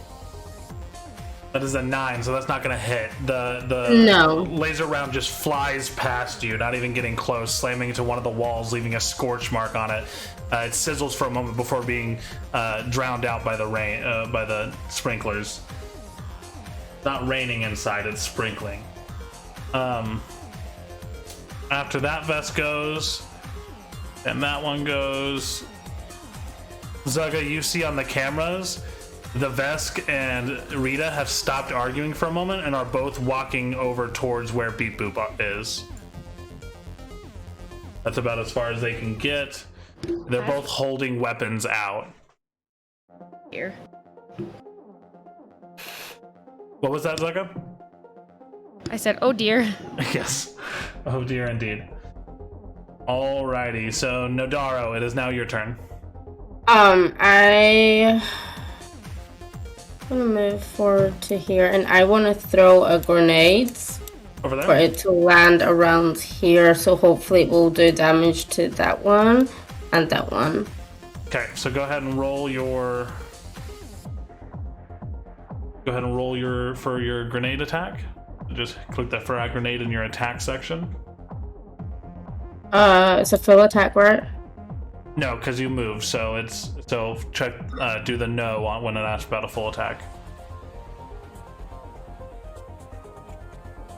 That is a 9, so that's not gonna hit. The laser round just flies past you, not even getting close, slamming into one of the walls, leaving a scorch mark on it. It sizzles for a moment before being drowned out by the rain, by the sprinklers. It's not raining inside; it's sprinkling. After that vest goes, and that one goes. Zugga, you see on the cameras, the Vesk and Rita have stopped arguing for a moment and are both walking over towards where Beep Boop is. That's about as far as they can get. They're both holding weapons out. Here. What was that, Zugga? I said, oh dear. Yes. Oh dear, indeed. Alrighty, so Nodaro, it is now your turn. I'm gonna move forward to here, and I want to throw a grenade Over there? for it to land around here, so hopefully it will do damage to that one and that one. Okay, so go ahead and roll your. Go ahead and roll for your grenade attack. Just click that frag grenade in your attack section. It's a full attack, right? No, because you moved, so check do the no on when it asks about a full attack.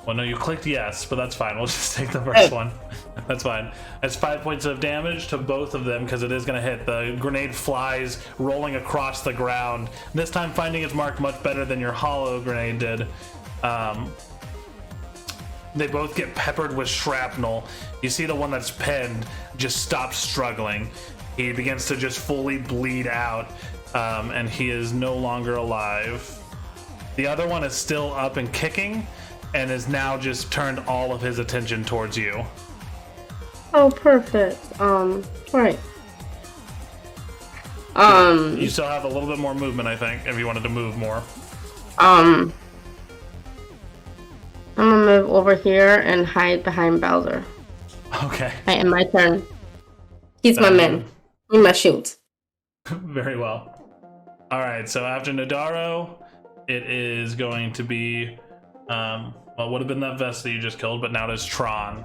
Well, no, you clicked yes, but that's fine. We'll just take the first one. That's fine. That's 5 points of damage to both of them because it is going to hit. The grenade flies, rolling across the ground. This time finding its mark much better than your hollow grenade did. They both get peppered with shrapnel. You see the one that's pinned just stops struggling. He begins to just fully bleed out, and he is no longer alive. The other one is still up and kicking, and is now just turned all of his attention towards you. Oh, perfect. Right. You still have a little bit more movement, I think, if you wanted to move more. I'm gonna move over here and hide behind Bowser. Okay. Right, in my turn. He's my man. He my shield. Very well. All right, so after Nodaro, it is going to be, well, it would have been that vest that you just killed, but now it is Tron.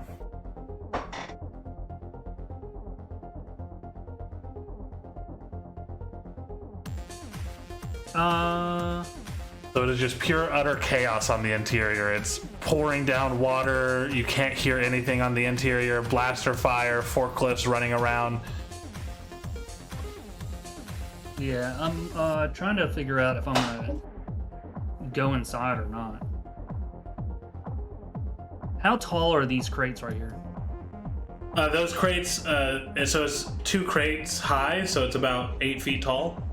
So it is just pure utter chaos on the interior. It's pouring down water. You can't hear anything on the interior. Blaster fire, forklifts running around. Yeah, I'm trying to figure out if I'm gonna go inside or not. How tall are these crates right here? Those crates, so it's 2 crates high, so it's about 8 feet tall.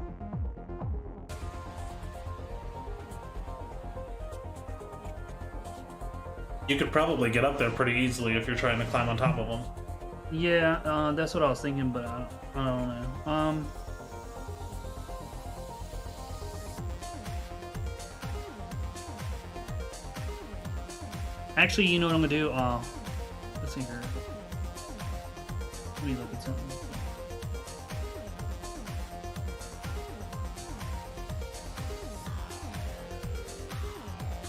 You could probably get up there pretty easily if you're trying to climb on top of them. Yeah, that's what I was thinking, but I don't know. Actually, you know what I'm gonna do? Let's see here. Let me look at something.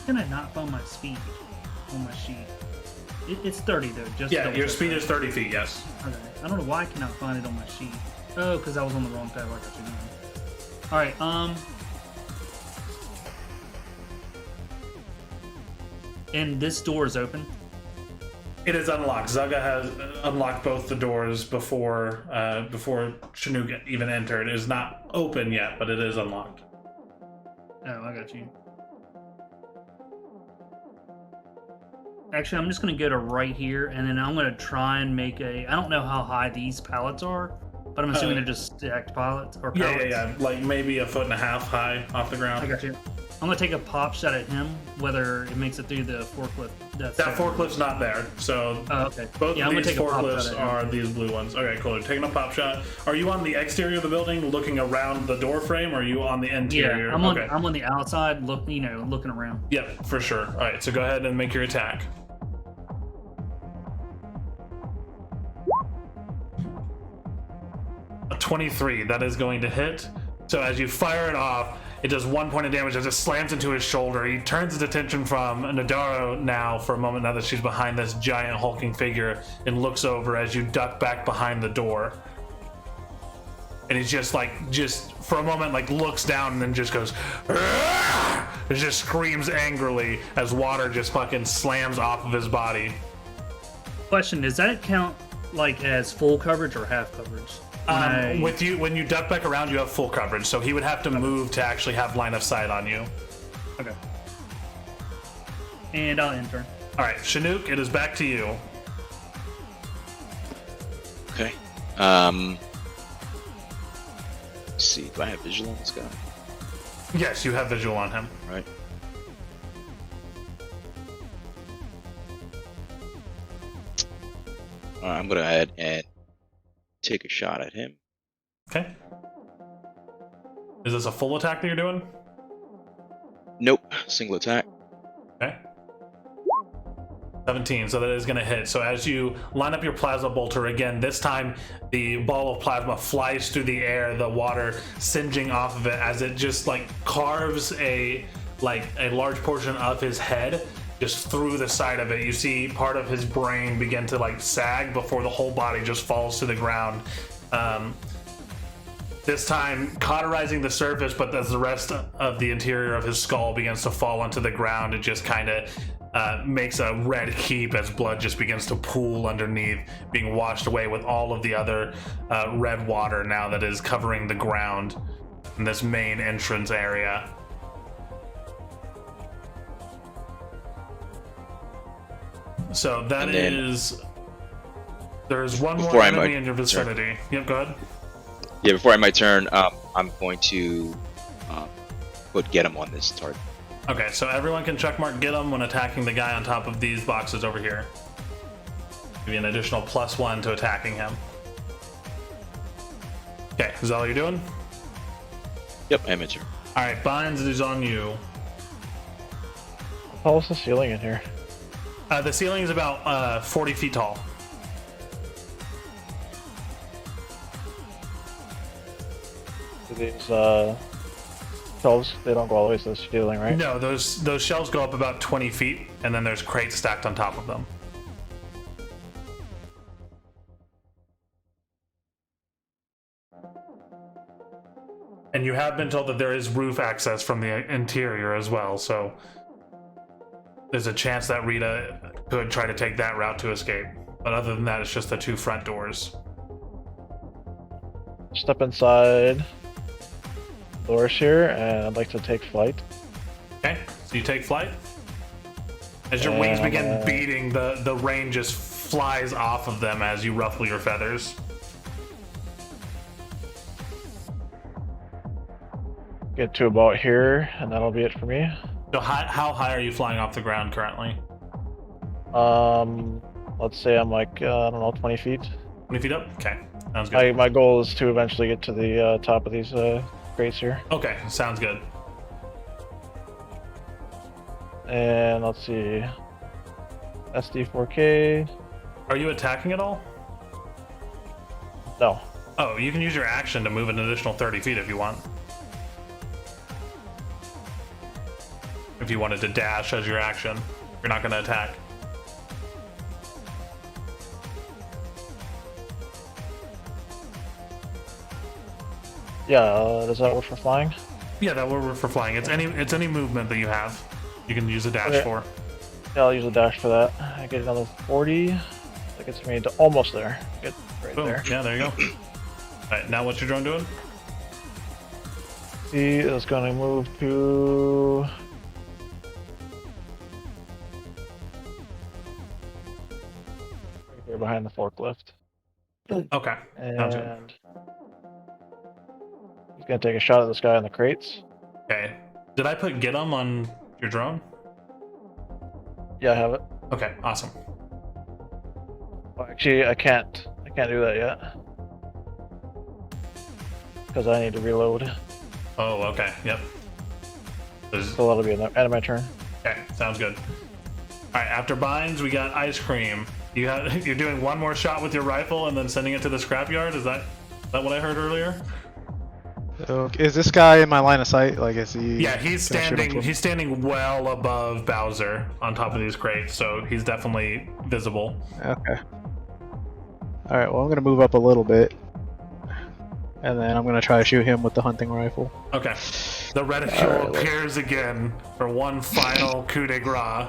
Can I not find my speed on my sheet? It's 30 though. Just Yeah, double your check speed that. is 30 feet, yes. Okay. I don't know why I cannot find it on my sheet. Oh, because I was on the wrong tab. Like I should know. All right. And this door is open. It is unlocked. Zugga has unlocked both the doors before Chinook even entered. It is not open yet, but it is unlocked. Oh, I got you. Actually, I'm just going to go to right here, and then I'm going to try and make a... I don't know how high these pallets are, but I'm assuming they're just stacked pallets. Or pallets. Yeah. Like maybe 1.5 feet high off the ground. I got you. I'm going to take a pop shot at him, whether it makes it through the forklift. That forklift's not there, so okay. both Yeah, of I'm gonna these take a pop forklifts shot at are him. these blue ones. Okay, cool. You're taking a pop shot. Are you on the exterior of the building looking around the door frame, or are you on the interior? Yeah, I'm on, okay. I'm on the outside, looking around. Yep, for sure. All right, so go ahead and make your attack. A 23, that is going to hit. So as you fire it off, it does 1 point of damage as it slams into his shoulder. He turns his attention from Nodaro now for a moment, now that she's behind this giant hulking figure, and looks over as you duck back behind the door. And he's just for a moment, looks down and then just goes, "Argh!" It just screams angrily as water just fucking slams off of his body. Question: does that count like as full coverage or half coverage? When you duck back around, you have full coverage, so he would have to move to actually have line of sight on you. Okay. And I'll enter. All right, Chinook, it is back to you. Okay. Let's see. Do I have visual on this guy? Yes, you have visual on him. Right. I'm gonna add and take a shot at him. Okay. Is this a full attack that you're doing? Nope. Single attack. Okay. 17, so that is going to hit. So as you line up your plasma bolter again, this time the ball of plasma flies through the air, the water singeing off of it as it just like carves a large portion of his head just through the side of it. You see part of his brain begin to like sag before the whole body just falls to the ground. This time cauterizing the surface, but as the rest of the interior of his skull begins to fall onto the ground, it just kind of makes a red heap as blood just begins to pool underneath, being washed away with all of the other red water now that is covering the ground in this main entrance area. So that is... There's one more enemy in your vicinity. Yep, go ahead. Yeah, before I end my turn, I'm going to put get him on this target. Okay, so everyone can checkmark get him when attacking the guy on top of these boxes over here. Give you an additional +1 to attacking him. Okay, is that all you're doing? Yep, amateur. Alright, Binds is on you. How tall is the ceiling in here? The ceiling is about 40 feet tall. These shelves, they don't go all the way to the ceiling, right? No, those shelves go up about 20 feet, and then there's crates stacked on top of them. And you have been told that there is roof access from the interior as well, so there's a chance that Rita could try to take that route to escape. But other than that, it's just the 2 front doors. Step inside doors here, and I'd like to take flight. Okay, so you take flight. As your wings begin beating, the rain just flies off of them as you ruffle your feathers. Get to about here, and that'll be it for me. So how high are you flying off the ground currently? Let's say I'm like, I don't know, 20 feet. 20 feet up? Okay, sounds good. My goal is to eventually get to the top of these crates here. Okay, sounds good. And let's see. SD4K. Are you attacking at all? No. Oh, you can use your action to move an additional 30 feet if you want. If you wanted to dash as your action, you're not going to attack. Yeah, does that work for flying? Yeah, that will work for flying. It's any movement that you have. You can use a dash for. Yeah, I'll use a dash for that. I get another 40. That gets me to almost there. Get right Boom. there. Yeah, there you go. Alright, now what's your drone doing? He is going to move to... right here behind the forklift. Okay, sounds good. And he's going to take a shot at this guy in the crates. Okay. Did I put get 'em on your drone? Yeah, I have it. Okay, awesome. Well, actually, I can't do that yet. Because I need to reload. Oh, okay, yep. So that'll be the end of my turn. Okay, sounds good. Alright, after binds, we got ice cream. You're doing one more shot with your rifle and then sending it to the scrapyard? Is that what I heard earlier? Okay. Is this guy in my line of sight? Like, is he? Yeah, he's standing well above Bowser on top of these crates, so he's definitely visible. Okay. All right. Well, I'm gonna move up a little bit, and then I'm gonna try to shoot him with the hunting rifle. Okay. The reticule appears again for one final coup de grace.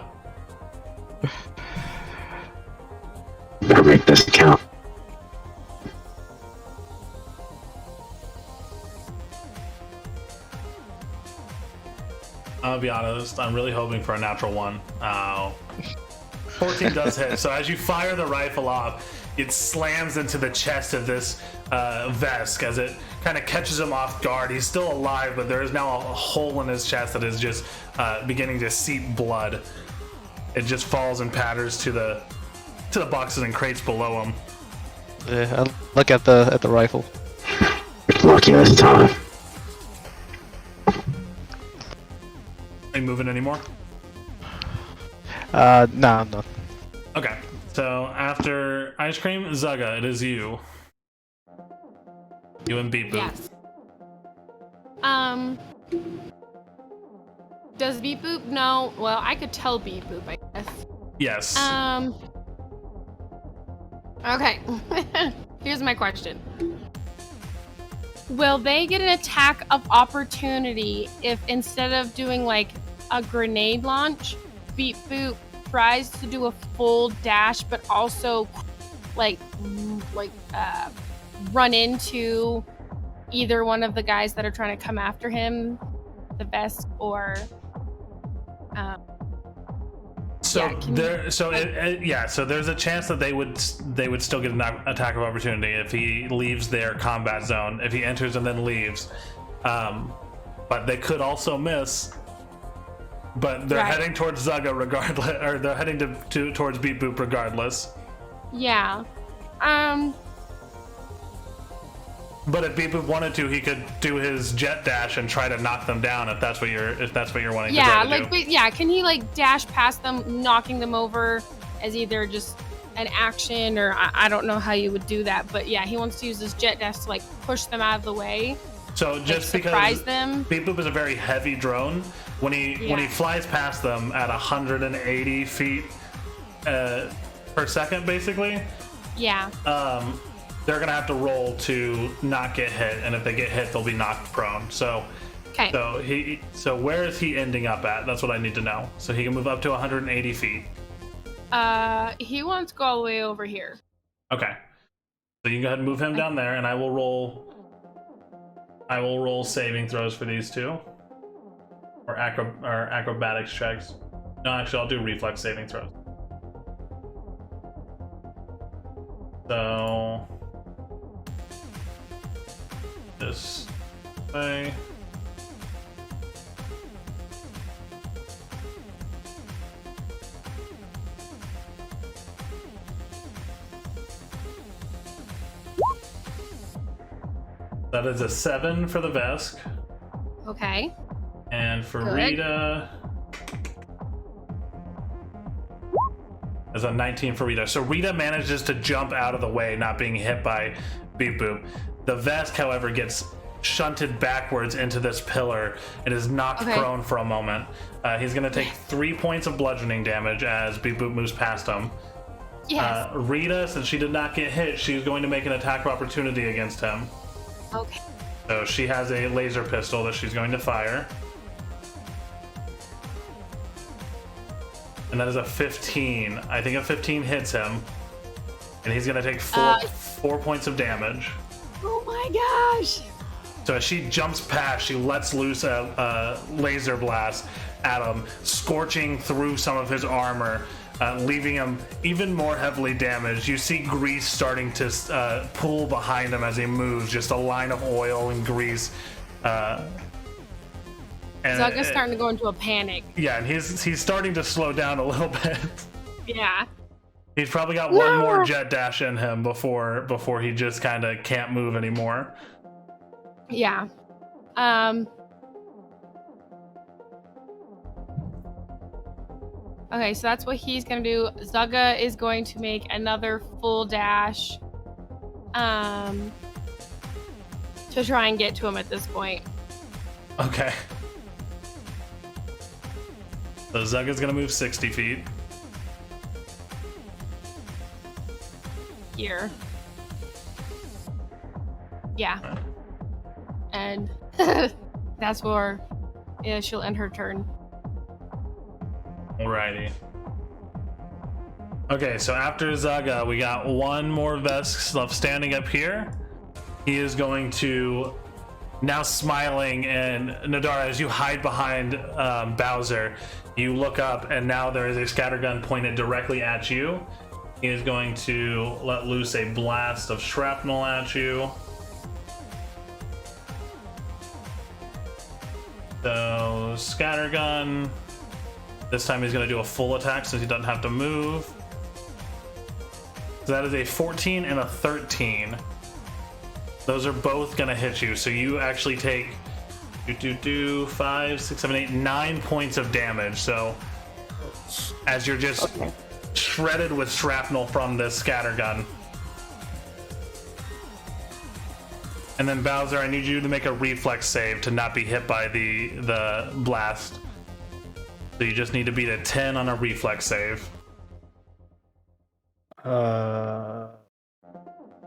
Better make this count. I'll be honest, I'm really hoping for a natural one. 14 does hit. So as you fire the rifle off, it slams into the chest of this Vesk as it kind of catches him off guard. He's still alive, but there is now a hole in his chest that is just beginning to seep blood. It just falls and patters to the boxes and crates below him. Yeah, I look at the rifle. Lucky this time. Are you moving anymore? Nah, no. Okay. So after Ice Cream, Zugga, it is you. You and Beep Boop. Yes. Does Beep Boop know? Well, I could tell Beep Boop, I guess. Yes. Okay. Here's my question. Will they get an attack of opportunity if instead of doing like a grenade launch, Beep Boop tries to do a full dash, but also run into either one of the guys that are trying to come after him, the Vesk or So there's a chance that they would still get an attack of opportunity if he leaves their combat zone, if he enters and then leaves. But they could also miss. But they're heading towards Zugga regardless, or they're heading towards Beep Boop regardless. Yeah. But if Beep Boop wanted to, he could do his jet dash and try to knock them down if that's what you're wanting to try to do. But yeah, can he like dash past them, knocking them over as either just an action or I don't know how you would do that, but yeah, he wants to use his jet dash to like push them out of the way. So just like, because them. Beep Boop is a very heavy drone, when he flies past them at 180 feet per second, basically. Yeah. They're gonna have to roll to not get hit, and if they get hit, they'll be knocked prone. So, okay. So where is he ending up at? That's what I need to know. So he can move up to 180 feet. He wants to go all the way over here. Okay. So you can go ahead and move him down there, and I will roll saving throws for these two, or acrobatics checks. No, actually, I'll do reflex saving throws. So this way. That is a 7 for the Vesk. Okay. And for Good. Rita, there's a 19 for Rita. So Rita manages to jump out of the way, not being hit by Beep Boop. The Vesk, however, gets shunted backwards into this pillar and is knocked prone for a moment. He's going to take 3 points of bludgeoning damage as Beep Boop moves past him. Yes. Rita, since she did not get hit, she's going to make an attack of opportunity against him. Okay. So she has a laser pistol that she's going to fire. And that is a 15. I think a 15 hits him. And he's going to take 4 points of damage. Oh my gosh! So as she jumps past, she lets loose a laser blast at him, scorching through some of his armor, leaving him even more heavily damaged. You see grease starting to pool behind him as he moves, just a line of oil and grease. Zugga's starting to go into a panic. Yeah, and he's starting to slow down a little bit. Yeah. He's probably got one more jet dash in him before he just kind of can't move anymore. Yeah. Okay, so that's what he's gonna do. Zugga is going to make another full dash to try and get to him at this point. Okay. So Zugga's gonna move 60 feet. Here. Yeah. And that's where she'll end her turn. Alrighty. Okay, so after Zaga, we got one more Vesk left standing up here. He is going to, now smiling, and Nadara, as you hide behind Bowser, you look up and now there is a scattergun pointed directly at you. He is going to let loose a blast of shrapnel at you. So, scattergun. This time he's going to do a full attack since he doesn't have to move. So that is a 14 and a 13. Those are both going to hit you. So you actually take 5, 6, 7, 8, 9 points of damage. So as you're just shredded with shrapnel from this scattergun. And then Bowser, I need you to make a reflex save to not be hit by the blast. So you just need to beat a 10 on a reflex save.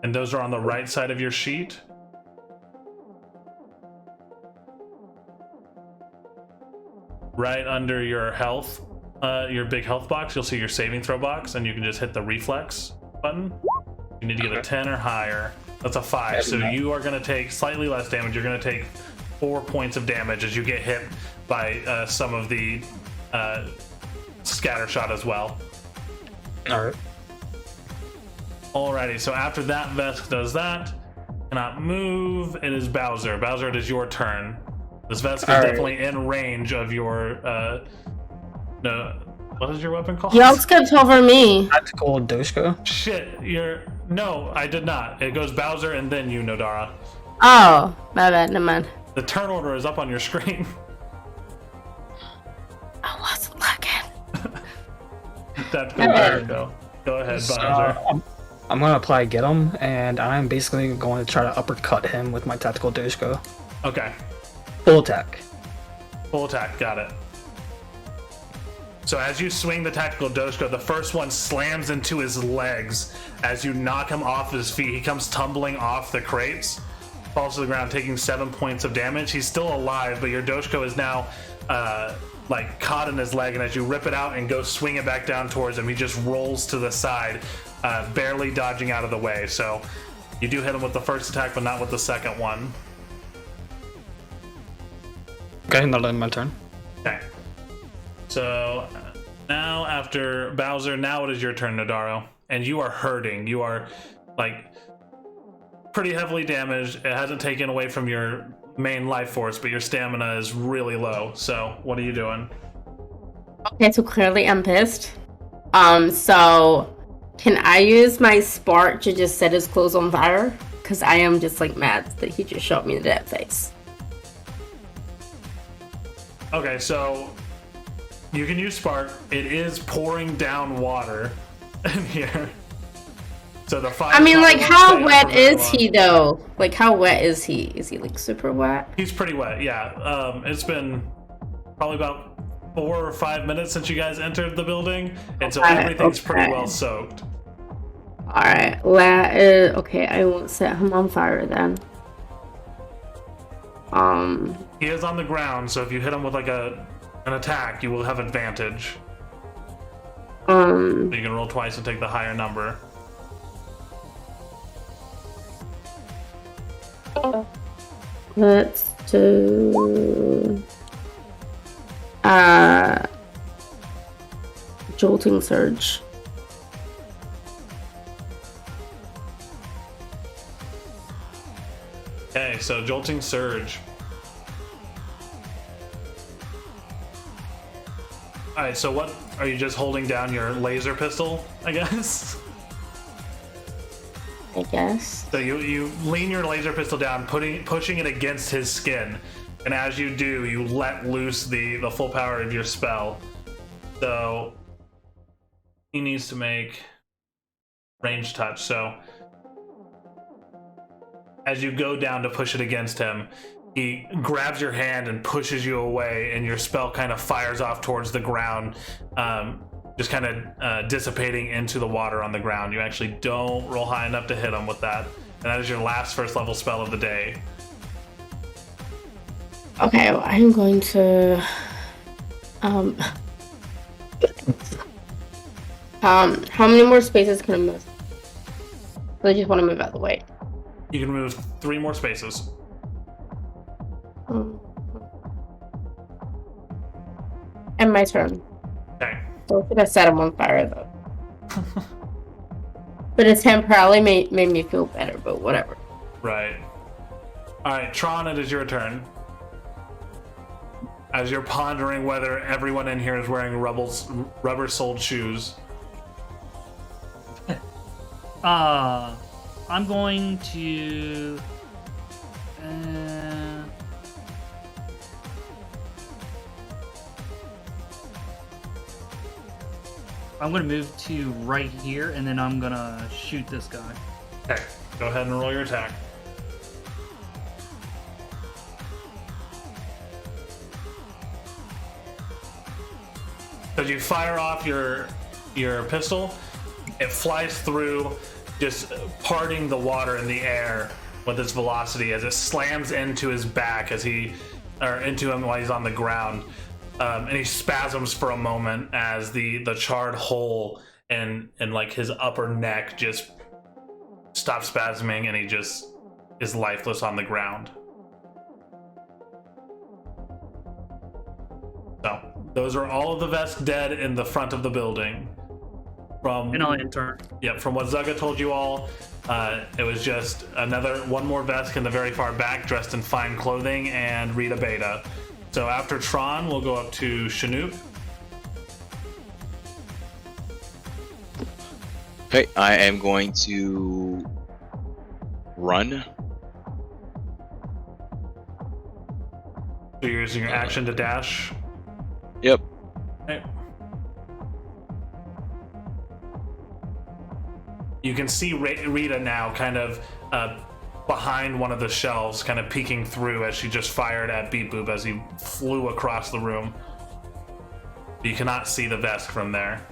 And those are on the right side of your sheet. Right under your health, your big health box, you'll see your saving throw box, and you can just hit the reflex button. You need to get a 10 or higher. That's a 5. So you are going to take slightly less damage. You're going to take 4 points of damage as you get hit by some of the scatter shot as well. Alright. Alrighty, so after that Vesk does that, cannot move, it is Bowser. Bowser, it is your turn. This Vesk is definitely in range of your, no, what is your weapon called? Y'all skipped over me. Tactical Doshko. Shit, no, I did not. It goes Bowser and then you, Nodara. Oh, my bad, never mind. The turn order is up on your screen. I wasn't looking. Tactical Doshko. Go ahead, Bowser. I'm gonna apply Get Him, and I'm basically going to try to uppercut him with my Tactical Doshko. Okay. Full attack. Full attack, got it. So as you swing the Tactical Doshko, the first one slams into his legs. As you knock him off his feet, he comes tumbling off the crates, falls to the ground, taking 7 points of damage. He's still alive, but your Doshko is now like caught in his leg, and as you rip it out and go swing it back down towards him, he just rolls to the side, barely dodging out of the way. So you do hit him with the first attack, but not with the second one. Okay, that'll end my turn. Okay. So now after Bowser, now it is your turn, Nadaro. And you are hurting. You are like pretty heavily damaged. It hasn't taken away from your main life force, but your stamina is really low. So what are you doing? Okay, so clearly I'm pissed. So can I use my spark to just set his clothes on fire? Because I am just like mad that he just shot me in that face. Okay, so you can use spark. It is pouring down water in here. So the fire. I mean, like, how wet is he though? Like, how wet is he? Is he like super wet? He's pretty wet, yeah. It's been probably about 4 or 5 minutes since you guys entered the building, and so everything's pretty well soaked. Alright, okay, I won't set him on fire then. He is on the ground, so if you hit him with like an attack, you will have advantage. So you can roll twice and take the higher number. Let's do Jolting Surge. Okay, so Jolting Surge. Alright, so what, are you just holding down your laser pistol, I guess? I guess. So you lean your laser pistol down, pushing it against his skin, and as you do, you let loose the full power of your spell. So he needs to make range touch. So as you go down to push it against him, he grabs your hand and pushes you away, and your spell kind of fires off towards the ground, just kind of dissipating into the water on the ground. You actually don't roll high enough to hit him with that. And that is your last first level spell of the day. Okay, well, I'm going How many more spaces can I move? I just want to move out of the way. You can move 3 more spaces. And my turn. Okay. So I should have set him on fire though. But it temporarily made me feel better, but whatever. Right. Alright, Tron, it is your turn. As you're pondering whether everyone in here is wearing rubber-soled shoes. I'm going to. I'm going to move to right here, and then I'm going to shoot this guy. Okay, go ahead and roll your attack. As you fire off your pistol, it flies through, just parting the water in the air with its velocity as it slams into his back into him while he's on the ground. And he spasms for a moment as the charred hole in like his upper neck just stops spasming, and he just is lifeless on the ground. So those are all of the Vesk dead in the front of the building. And I'll enter. Yep, from what Zugga told you all, it was just one more Vesk in the very far back, dressed in fine clothing, and Rita Beta. So after Tron, we'll go up to Chinook. Okay, I am going to run. So you're using your action to dash. Yep. Okay. You can see Rita now kind of behind one of the shelves, kind of peeking through as she just fired at Beep Boop as he flew across the room. You cannot see the Vesk from there.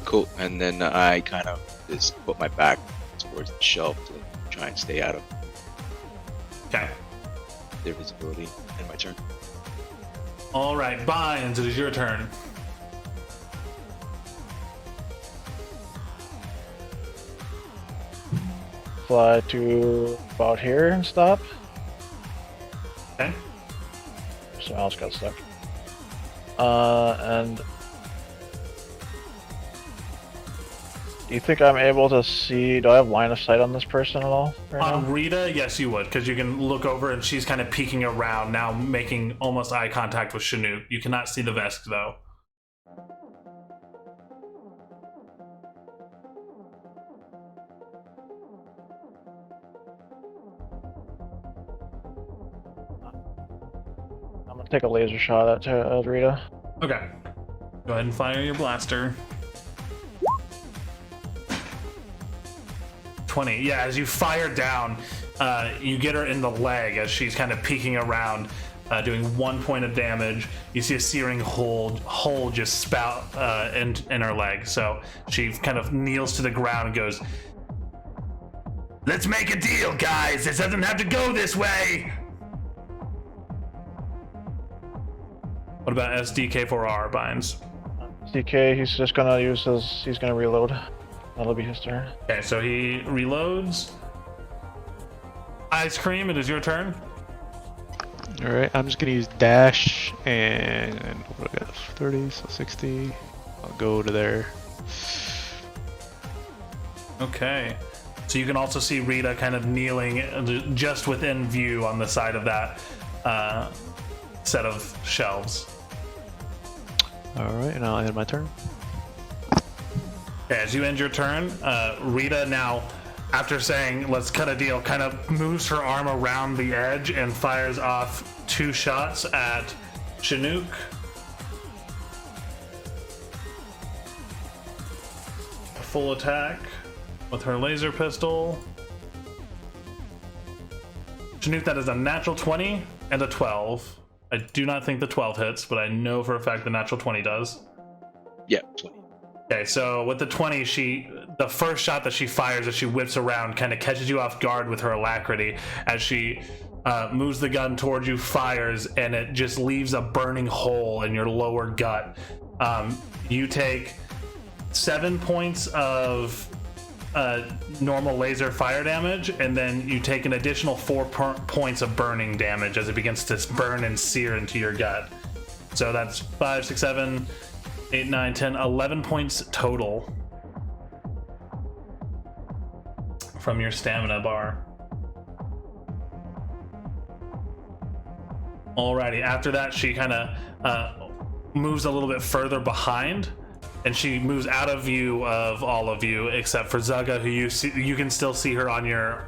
Cool, and then I kind of just put my back towards the shelf to try and stay out of Okay. their visibility. And my turn. All right, Binds, it is your turn. Fly to about here and stop. Okay. Someone else got stuck. And do you think I'm able to see? Do I have line of sight on this person at all? Right On now? Rita, yes, you would, because you can look over and she's kind of peeking around now, making almost eye contact with Chinook. You cannot see the Vesk though. I'm gonna take a laser shot at Rita. Okay. Go ahead and fire your blaster. 20. Yeah, as you fire down, you get her in the leg as she's kind of peeking around, doing 1 point of damage. You see a searing hole just spout in her leg. So she kind of kneels to the ground and goes, "Let's make a deal, guys. This doesn't have to go this way." What about SDK4R, Binds? DK, he's just gonna he's gonna reload. That'll be his turn. Okay, so he reloads. Ice Cream, it is your turn. Alright, I'm just gonna use dash and what do I got? 30, so 60. I'll go to there. Okay. So you can also see Rita kind of kneeling just within view on the side of that set of shelves. Alright, and I'll end my turn. Okay, as you end your turn, Rita now, after saying, "Let's cut a deal," kind of moves her arm around the edge and fires off 2 shots at Chinook. A full attack with her laser pistol. Chinook, that is a natural 20 and a 12. I do not think the 12 hits, but I know for a fact the natural 20 does. Yeah, 20. Okay, so with the 20, the first shot that she fires as she whips around kind of catches you off guard with her alacrity as she moves the gun towards you, fires, and it just leaves a burning hole in your lower gut. You take 7 points of normal laser fire damage, and then you take an additional 4 points of burning damage as it begins to burn and sear into your gut. So that's 5, 6, 7, 8, 9, 10, 11 points total from your stamina bar. Alrighty, after that she kind of moves a little bit further behind, and she moves out of view of all of you except for Zugga, who you can still see her on your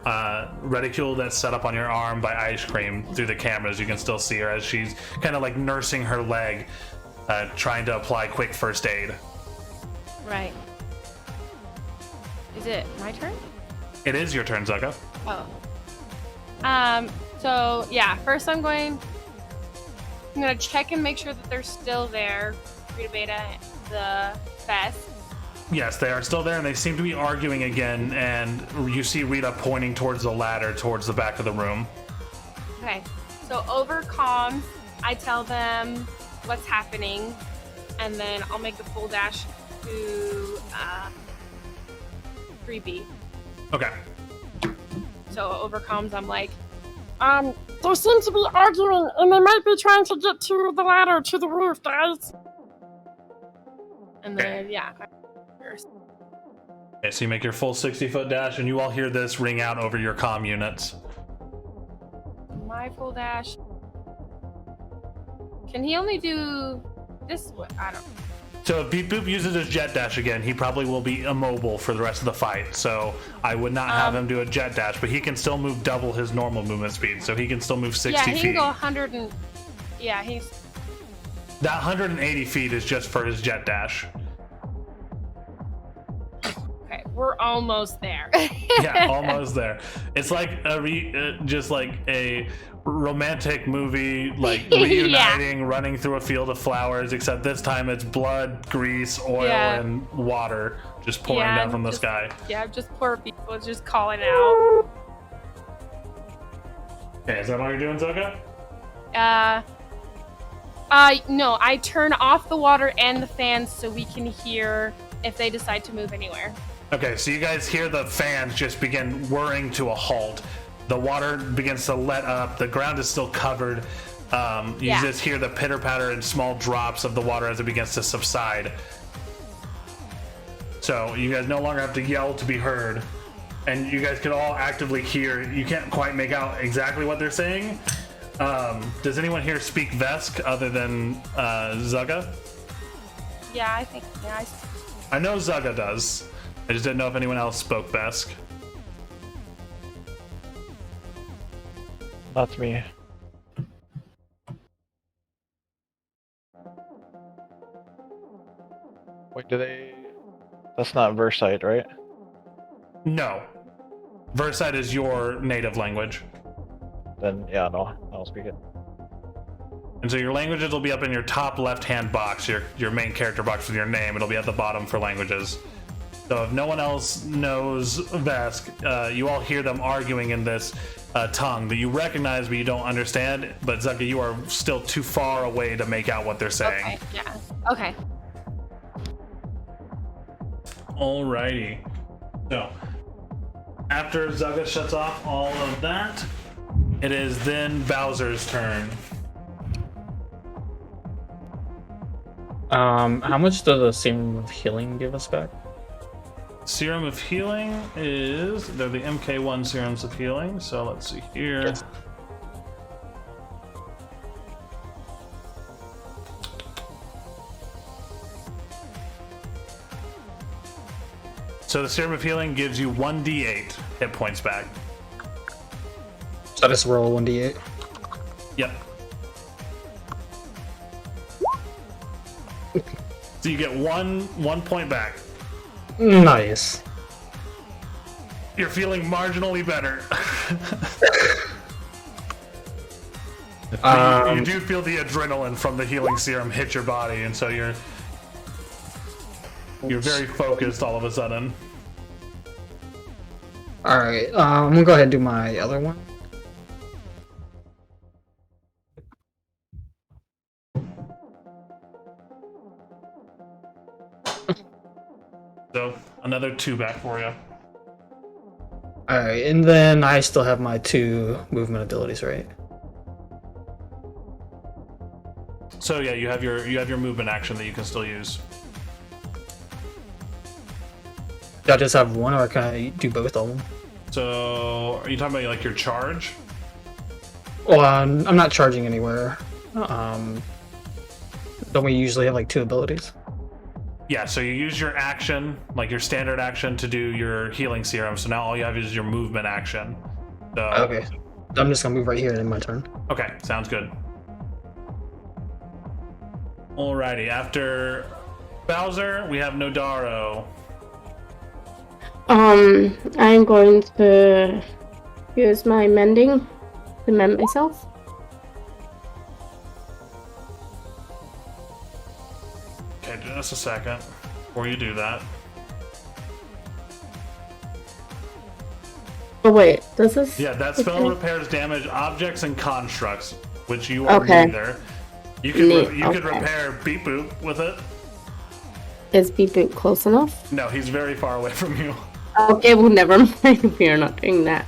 reticule that's set up on your arm by Ice Cream through the cameras. You can still see her as she's kind of like nursing her leg, trying to apply quick first aid. Right. Is it my turn? It is your turn, Zugga. Oh. So yeah, first I'm gonna check and make sure that they're still there. Rita Beta, the best. Yes, they are still there, and they seem to be arguing again, and you see Rita pointing towards the ladder towards the back of the room. Okay. So over comms, I tell them what's happening, and then I'll make the full dash to 3B. Okay. So over comms, I'm like, they seem to be arguing, and they might be trying to get to the ladder, to the roof, guys. And then, yeah. Okay, so you make your full 60-foot dash, and you all hear this ring out over your comm units. My full dash. Can he only do this? I don't know. So if Beep Boop uses his jet dash again, he probably will be immobile for the rest of the fight. So I would not have him do a jet dash, but he can still move double his normal movement speed. So he can still move 60 feet. Yeah, he can go 100 and... Yeah, he's... That 180 feet is just for his jet dash. Okay, we're almost there. Yeah, almost there. It's like just like a romantic movie, like reuniting, running through a field of flowers, except this time it's blood, grease, oil, and water just pouring down from the sky. Yeah, just poor people just calling out. Okay, is that all you're doing, Zugga? No, I turn off the water and the fans so we can hear if they decide to move anywhere. Okay, so you guys hear the fans just begin whirring to a halt. The water begins to let up. The ground is still covered. You just hear the pitter patter and small drops of the water as it begins to subside. So you guys no longer have to yell to be heard, and you guys can all actively hear. You can't quite make out exactly what they're saying. Does anyone here speak Vesk other than Zugga? Yeah, I think. Yeah, I know Zugga does. I just didn't know if anyone else spoke Vesk. That's me. Wait, do they... That's not Versite, right? No. Versite is your native language. Then, yeah, no, I don't speak it. And so your languages will be up in your top left-hand box, your main character box with your name. It'll be at the bottom for languages. So if no one else knows Vesk, you all hear them arguing in this tongue that you recognize but you don't understand. But Zugga, you are still too far away to make out what they're saying. Okay, yeah. Okay. Alrighty. So, after Zugga shuts off all of that, it is then Bowser's turn. How much does the Serum of Healing give us back? Serum of Healing is... They're the MK1 Serums of Healing, so let's see here. Yes. So the Serum of Healing gives you 1d8 hit points back. So I just roll 1d8? Yep. So you get one point back. Nice. You're feeling marginally better. You do feel the adrenaline from the healing serum hit your body, and so you're very focused all of a sudden. Alright, I'm gonna go ahead and do my other one. So another 2 back for you. Alright, and then I still have my 2 movement abilities, right? So yeah, you have your movement action that you can still use. Do I just have one, or can I do both of them? So are you talking about like your charge? Well, I'm not charging anywhere. Don't we usually have like 2 abilities? Yeah, so you use your action, like your standard action, to do your healing serum. So now all you have is your movement action. So, Okay. I'm just gonna move right here and end my turn. Okay, sounds good. Alrighty, after Bowser, we have Nodaro. I'm going to use my mending to mend myself. Okay, just a second before you do that. Oh wait, does this? Yeah, that spell Okay. repairs damage objects and constructs, which you are Okay. neither. You can Neat, you could okay. repair Beep Boop with it. Is Beep Boop close enough? No, he's very far away from you. Okay, well never mind. We are not doing that.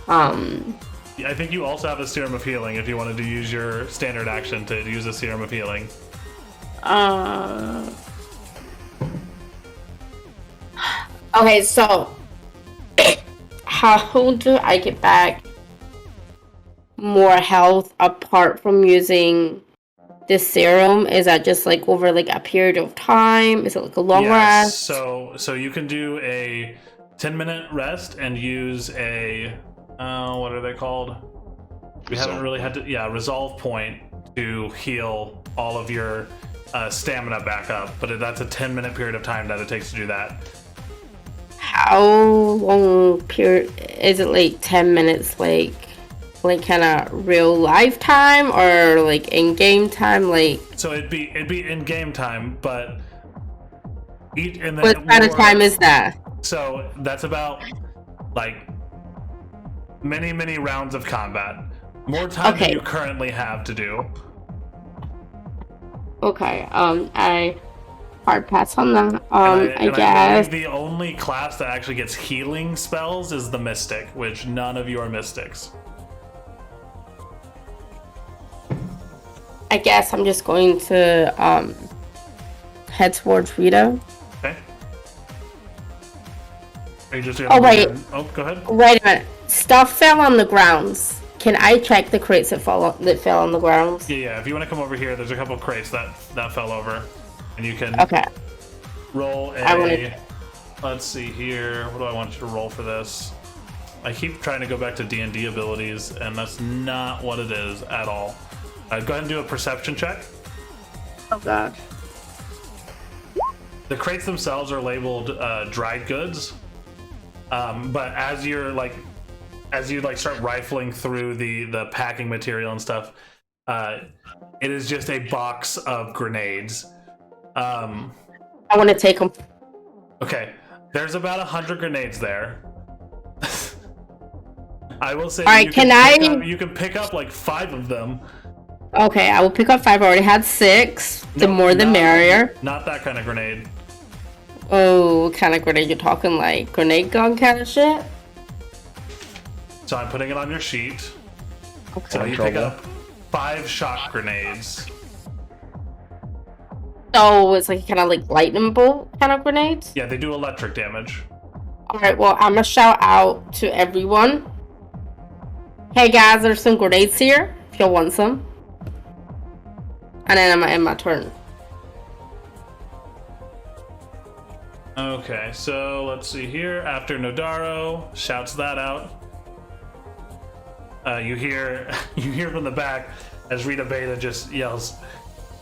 I think you also have a Serum of Healing if you wanted to use your standard action to use a Serum of Healing. Okay, so how do I get back more health apart from using this serum? Is that just like over like a period of time? Is it like a long rest? So you can do a 10-minute rest and use a what are they called? We haven't really had to resolve point to heal all of your stamina back up, but that's a 10-minute period of time that it takes to do that. How long period is it? Like 10 minutes, like kind of real life time, or like in game time? Like So it'd be in game time, but what kind of time is that? So that's about like many rounds of combat. More time than you currently have to do. Okay, I hard pass on that. I I guess. believe the only class that actually gets healing spells is the Mystic, which none of you are Mystics. I guess I'm just going to head towards Rita. Okay. Are you just Oh, wait. Oh, go ahead. Wait a minute. Stuff fell on the grounds. Can I check the crates that fell on the grounds? Yeah. If you want to come over here, there's a couple crates that fell over, and you can roll a. I wanna- Let's see here. What do I want you to roll for this? I keep trying to go back to D&D abilities, and that's not what it is at all. Go ahead and do a perception check. Oh god. The crates themselves are labeled dried goods, but as you start rifling through the packing material and stuff, it is just a box of grenades. I want to take them. Okay, there's about 100 grenades there. I will say, All right, you can pick up like 5 of them. Okay, I will pick up 5. I already had 6. The more the merrier. Not that kind of grenade. Oh, what kind of grenade you're talking? Like grenade gun kind of shit? So I'm putting it on your sheet. Okay. So you pick up 5 shot grenades. So it's like kind of like lightning bolt kind of grenades? Yeah, they do electric damage. Alright, well, I'm gonna shout out to everyone. Hey guys, there's some grenades here, if y'all want some. And then I'm gonna end my turn. Okay, so let's see here. After Nodaro shouts that out, you hear from the back as Rita Beta just yells,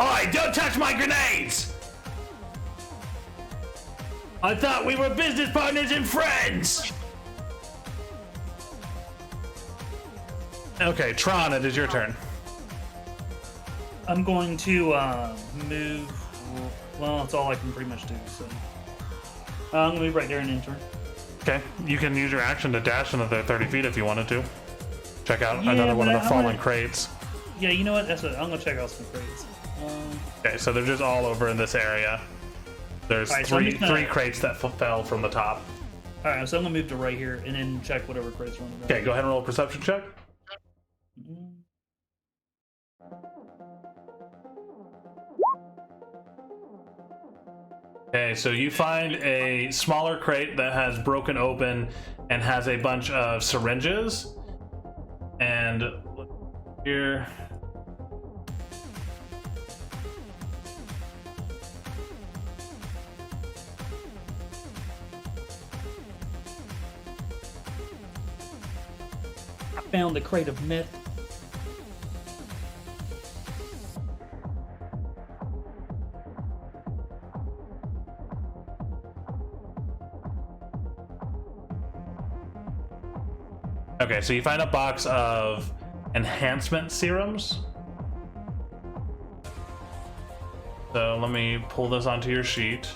"Oi, don't touch my grenades! I thought we were business partners and friends!" Okay, Tron, it is your turn. I'm going to move. Well, that's all I can pretty much do. So I'm gonna move right there and enter. Okay, you can use your action to dash another 30 feet if you wanted to. Check out Yeah, another one of but the I fallen wanna- crates. Yeah, you know what? That's what I'm gonna check out some crates. Okay, so they're just all over in this area. There's Alright, so I'm just gonna- three crates that fell from the top. All right, so I'm gonna move to right here and then check whatever crates are on the ground. Okay, go ahead and roll a perception check. Okay, so you find a smaller crate that has broken open and has a bunch of syringes. And look here. I found the crate of myth. Okay, so you find a box of enhancement serums. So let me pull this onto your sheet.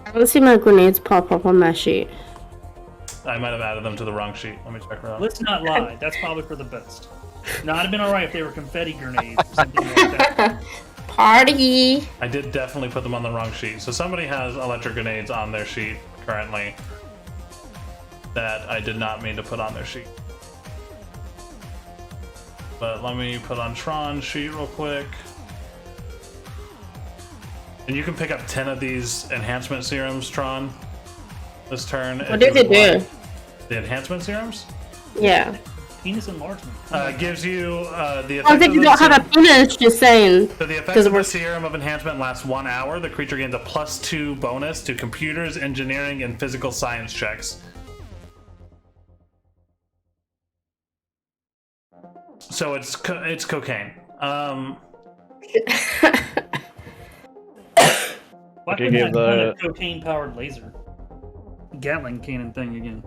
I don't see my grenades pop up on my sheet. I might have added them to the wrong sheet. Let me check around. Let's not lie. That's probably for the best. No, it'd have been alright if they were confetti grenades or something like that. Party! I did definitely put them on the wrong sheet. So somebody has electric grenades on their sheet currently that I did not mean to put on their sheet. But let me put on Tron's sheet real quick. And you can pick up 10 of these enhancement serums, Tron, this turn. What did it do? The enhancement serums? Yeah. Penis enlargement. Gives you the effect I think of you the don't have a penis, just saying. So the effect Does it of the work? serum of enhancement lasts 1 hour. The creature gains a +2 bonus to computers, engineering, and physical science checks. So it's cocaine. Why Okay, couldn't I give run a the- cocaine-powered laser? Gatling cannon thing again.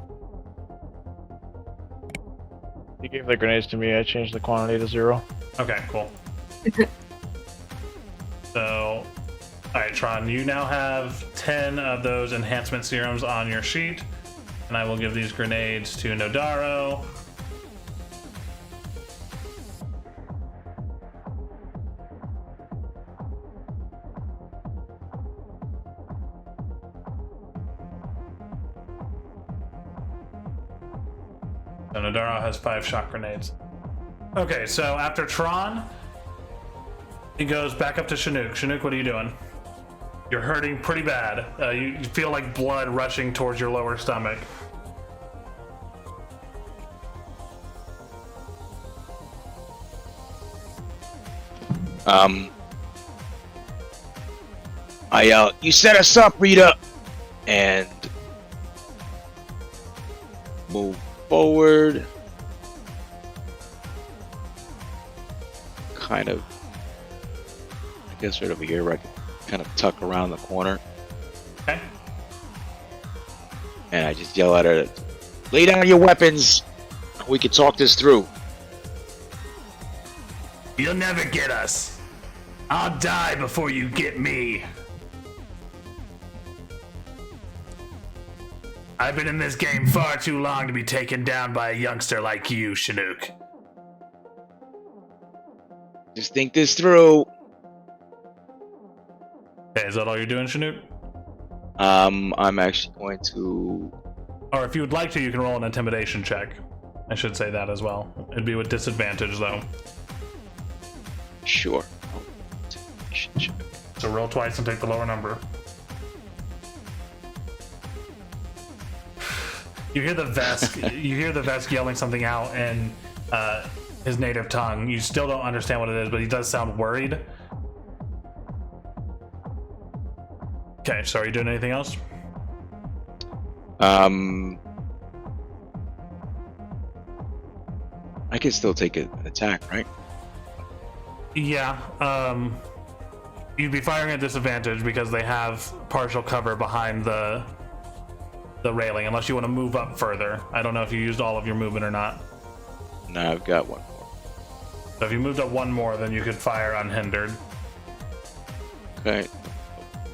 You gave the grenades to me. I changed the quantity to 0. Okay, cool. So, alright, Tron, you now have 10 of those enhancement serums on your sheet. And I will give these grenades to Nodaro. So Nodaro has 5 shock grenades. Okay, so after Tron, he goes back up to Chinook. Chinook, what are you doing? You're hurting pretty bad. You feel like blood rushing towards your lower stomach. I yell, "You set us up, Rita!" And move forward. Kind of, I guess right over here where I can kind of tuck around the corner. Okay. And I just yell at her, "Lay down your weapons. We can talk this through." You'll never get us. I'll die before you get me. I've been in this game far too long to be taken down by a youngster like you, Chinook. Just think this through. Okay, is that all you're doing, Chinook? I'm actually going to. Or if you would like to, you can roll an intimidation check. I should say that as well. It'd be with disadvantage, though. Sure. So roll twice and take the lower number. You hear the Vesk. You hear the Vesk yelling something out in his native tongue. You still don't understand what it is, but he does sound worried. Okay, so are you doing anything else? I can still take an attack, right? Yeah. You'd be firing at disadvantage because they have partial cover behind the railing, unless you want to move up further. I don't know if you used all of your movement or not. No, I've got one more. So if you moved up one more, then you could fire unhindered. Okay,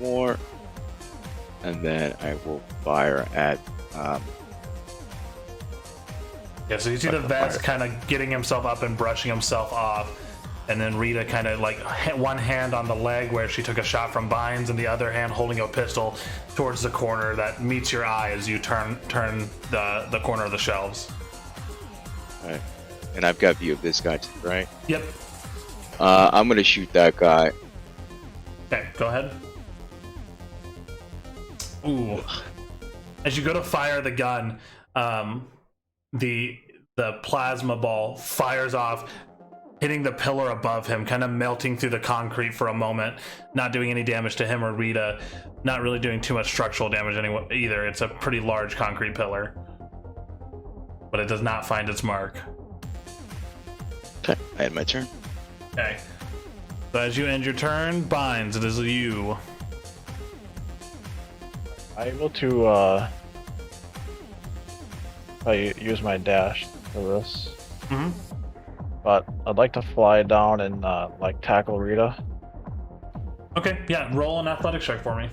more, and then I will fire at. Yeah, so you see the Vesk kind of getting himself up and brushing himself off. And then Rita kind of like one hand on the leg where she took a shot from Bynes, and the other hand holding a pistol towards the corner that meets your eye as you turn the corner of the shelves. All right. And I've got view of this guy too, right? Yep. I'm gonna shoot that guy. Okay, go ahead. Ooh. As you go to fire the gun, the plasma ball fires off, hitting the pillar above him, kind of melting through the concrete for a moment, not doing any damage to him or Rita, not really doing too much structural damage either. It's a pretty large concrete pillar, but it does not find its mark. Okay, I had my turn. Okay. So as you end your turn, Bynes, it is you. I'm able to I use my dash for this. Mm-hmm. But I'd like to fly down and like tackle Rita. Okay, yeah, roll an athletics check for me.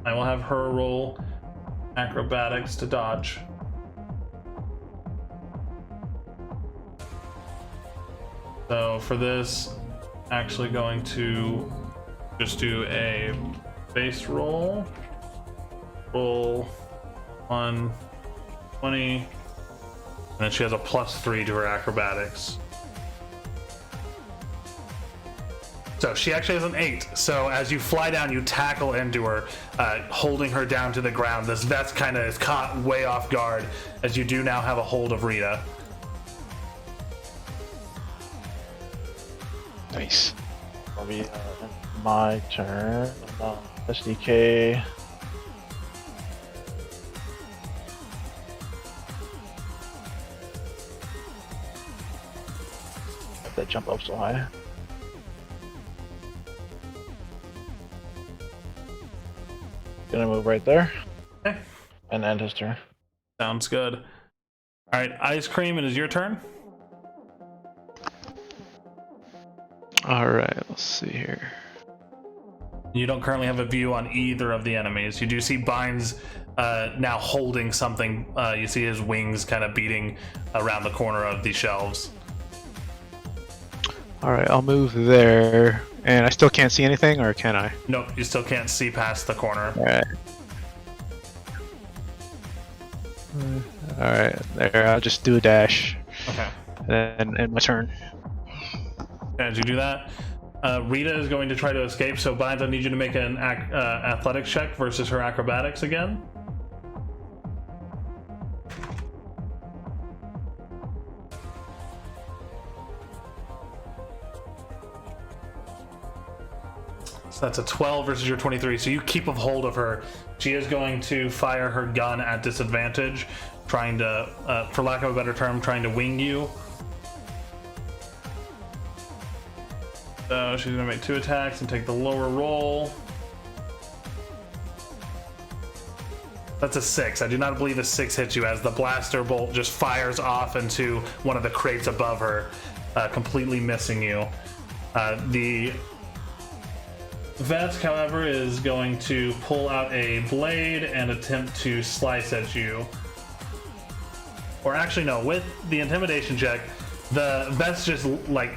I will have her roll acrobatics to dodge. So for this, actually going to just do a base roll. Roll 120. And then she has a +3 to her acrobatics. So she actually has an 8. So as you fly down, you tackle into her, holding her down to the ground. This vest kind of is caught way off guard, as you do now have a hold of Rita. Nice. It'll be my turn. SDK. That jump up so high. Gonna move right there. Okay. And end his turn. Sounds good. All right, Ice Cream, it is your turn. Alright, let's see here. You don't currently have a view on either of the enemies. You do see Bynes now holding something. You see his wings kind of beating around the corner of the shelves. Alright, I'll move there. And I still can't see anything, or can I? Nope, you still can't see past the corner. Alright. Alright, there, I'll just do a dash. Okay. And end my turn. As you do that, Rita is going to try to escape, so Bynes, I need you to make an athletics check versus her acrobatics again. So that's a 12 versus your 23, so you keep a hold of her. She is going to fire her gun at disadvantage, trying to, for lack of a better term, trying to wing you. So she's gonna make 2 attacks and take the lower roll. That's a 6. I do not believe a 6 hits you, as the blaster bolt just fires off into one of the crates above her, completely missing you. The Vesk, however, is going to pull out a blade and attempt to slice at you. Or actually, no, with the intimidation check, the Vesk just like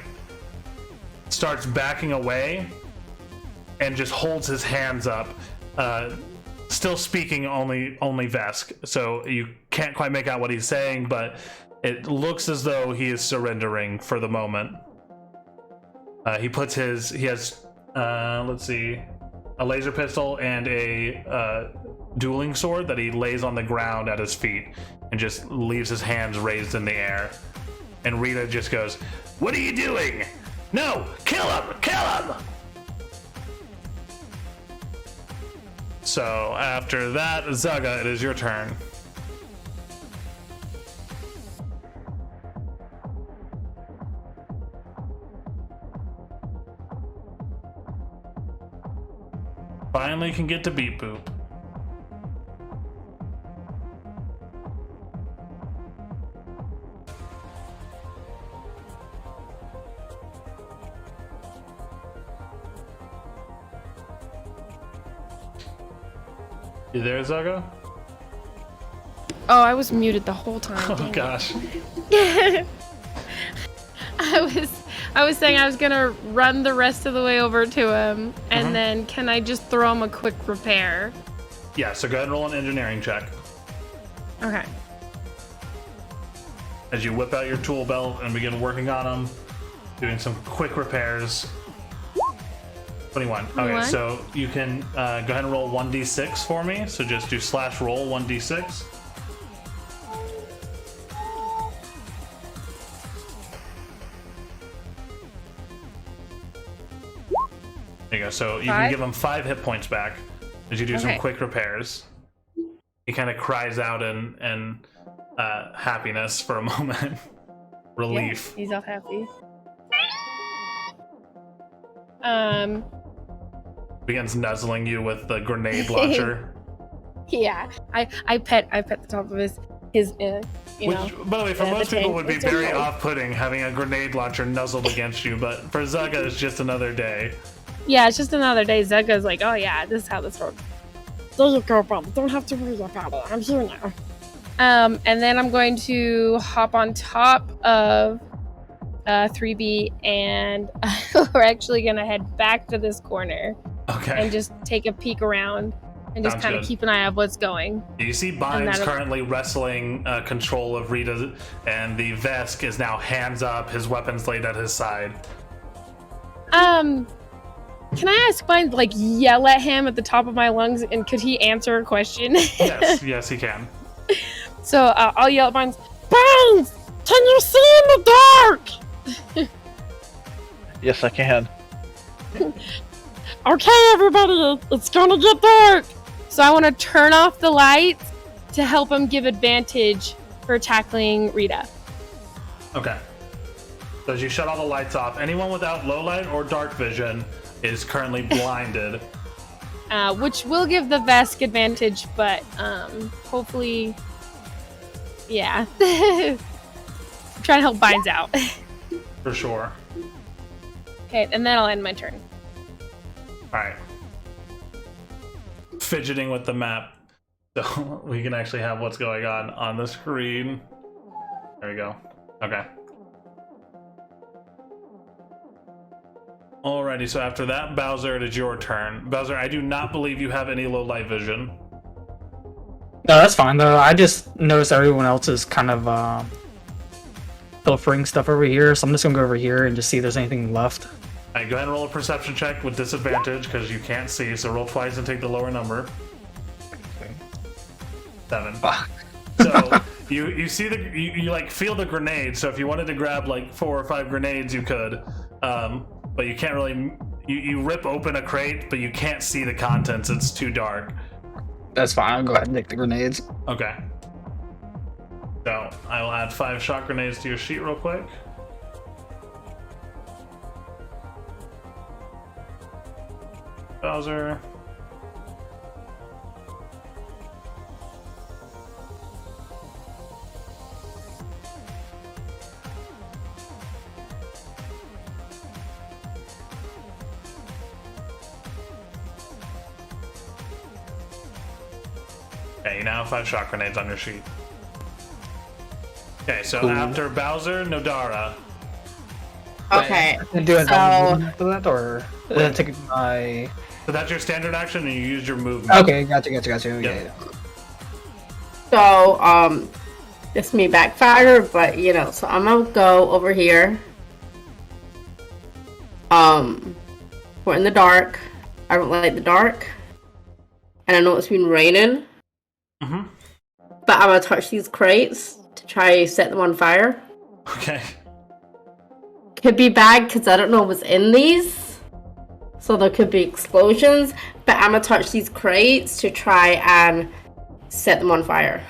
starts backing away and just holds his hands up, still speaking only Vesk, so you can't quite make out what he's saying, but it looks as though he is surrendering for the moment. He has let's see, a laser pistol and a dueling sword that he lays on the ground at his feet and just leaves his hands raised in the air. And Rita just goes, "What are you doing? No! Kill him! Kill him!" So after that, Zaga, it is your turn. Finally can get to Beep Boop. You there, Zaga? Oh, I was muted the whole time. Oh gosh. I I was saying I was gonna run the rest of the way over to him, and then can I just throw him a quick repair? Yeah, so go ahead and roll an engineering check. Okay. As you whip out your tool belt and begin working on them, doing some quick repairs. 21. Okay, 21? so you can go ahead and roll 1d6 for me. So just do /roll 1d6. There you go. So you can 5? give him 5 hit points back as you do some Okay. quick repairs. He kind of cries out in happiness for a moment. Relief. Yeah, he's all happy. Begins nuzzling you with the grenade launcher. Yeah. I pet the top of his you Which, know. by the way, for the most people tank. would be It's very okay. off-putting having a grenade launcher nuzzled against you, but for Zaga, it's just another day. Yeah, it's just another day. Zaga's like, oh yeah, this is how this works. There you go, Bob. Don't have to worry about it. I'm here now. And then I'm going to hop on top of 3B, and we're actually gonna head back to this corner Okay. and just take a peek around and just Sounds kind of good. keep an eye on what's going. You see And Bynes that'll- currently wrestling control of Rita, and the Vesk is now hands up, his weapons laid at his side. Can I ask Bynes, like, yell at him at the top of my lungs, and could he answer a question? Yes, yes, he can. So I'll yell at Bynes, Bynes, can you see in the dark? Yes, I can. Okay, everybody, it's gonna get dark. So I want to turn off the lights to help him give advantage for tackling Rita. Okay. So as you shut all the lights off, anyone without low light or dark vision is currently blinded. Which will give the Vesk advantage, but hopefully, yeah. I'm trying to help Bynes out. For sure. Okay, and then I'll end my turn. Alright. Fidgeting with the map so we can actually have what's going on the screen. There we go. Okay. Alrighty, so after that, Bowser, it is your turn. Bowser, I do not believe you have any low light vision. No, that's fine though. I just noticed everyone else is kind of pilfering stuff over here, so I'm just gonna go over here and just see if there's anything left. Alright, go ahead and roll a perception check with disadvantage because you can't see, so roll twice and take the lower number. 7. Fuck. So you see you like feel the grenade, so if you wanted to grab like 4 or 5 grenades you could. But you can't really you rip open a crate, but you can't see the contents, it's too dark. That's fine. I'll go ahead and take the grenades. Okay. So I will add 5 shot grenades to your sheet real quick. Bowser. Okay, you now have 5 shot grenades on your sheet. Okay, so Cool. after Bowser, Nodara. Okay. Can I do it So- after that, or take my? So that's your standard action, and you use your movement. Okay, gotcha. Yeah. Yeah. So, this may backfire, but you know, so I'm gonna go over here. We're in the dark. I don't like the dark. And I know it's been raining. Mm-hmm. But I'm gonna touch these crates to try to set them on fire. Okay. Could be bad because I don't know what's in these. So there could be explosions. But I'm gonna touch these crates to try and set them on fire.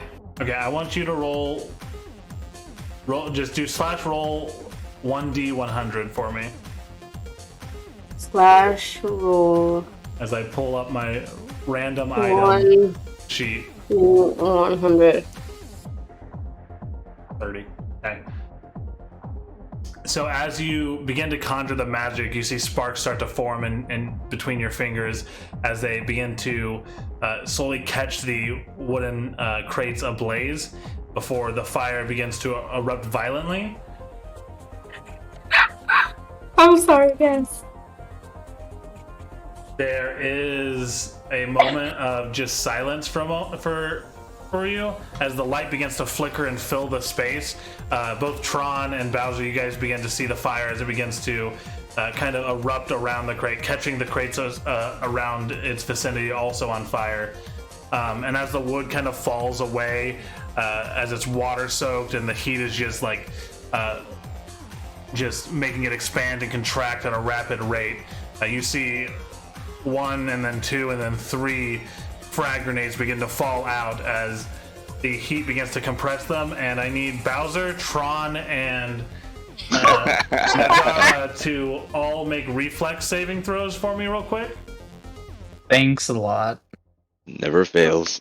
Okay, I want you to roll. Just do /roll 1d100 for me /roll as I pull up my random item sheet. 100. 30. Okay. So as you begin to conjure the magic, you see sparks start to form in between your fingers as they begin to slowly catch the wooden crates ablaze before the fire begins to erupt violently. I'm sorry, guys. There is a moment of just silence for you as the light begins to flicker and fill the space. Both Tron and Bowser, you guys begin to see the fire as it begins to kind of erupt around the crate, catching the crates around its vicinity also on fire. And as the wood kind of falls away, as it's water soaked and the heat is just like just making it expand and contract at a rapid rate, you see 1 and then 2 and then 3 frag grenades begin to fall out as the heat begins to compress them. And I need Bowser, Tron, and Nadara to all make reflex saving throws for me real quick. Thanks a lot. Never fails.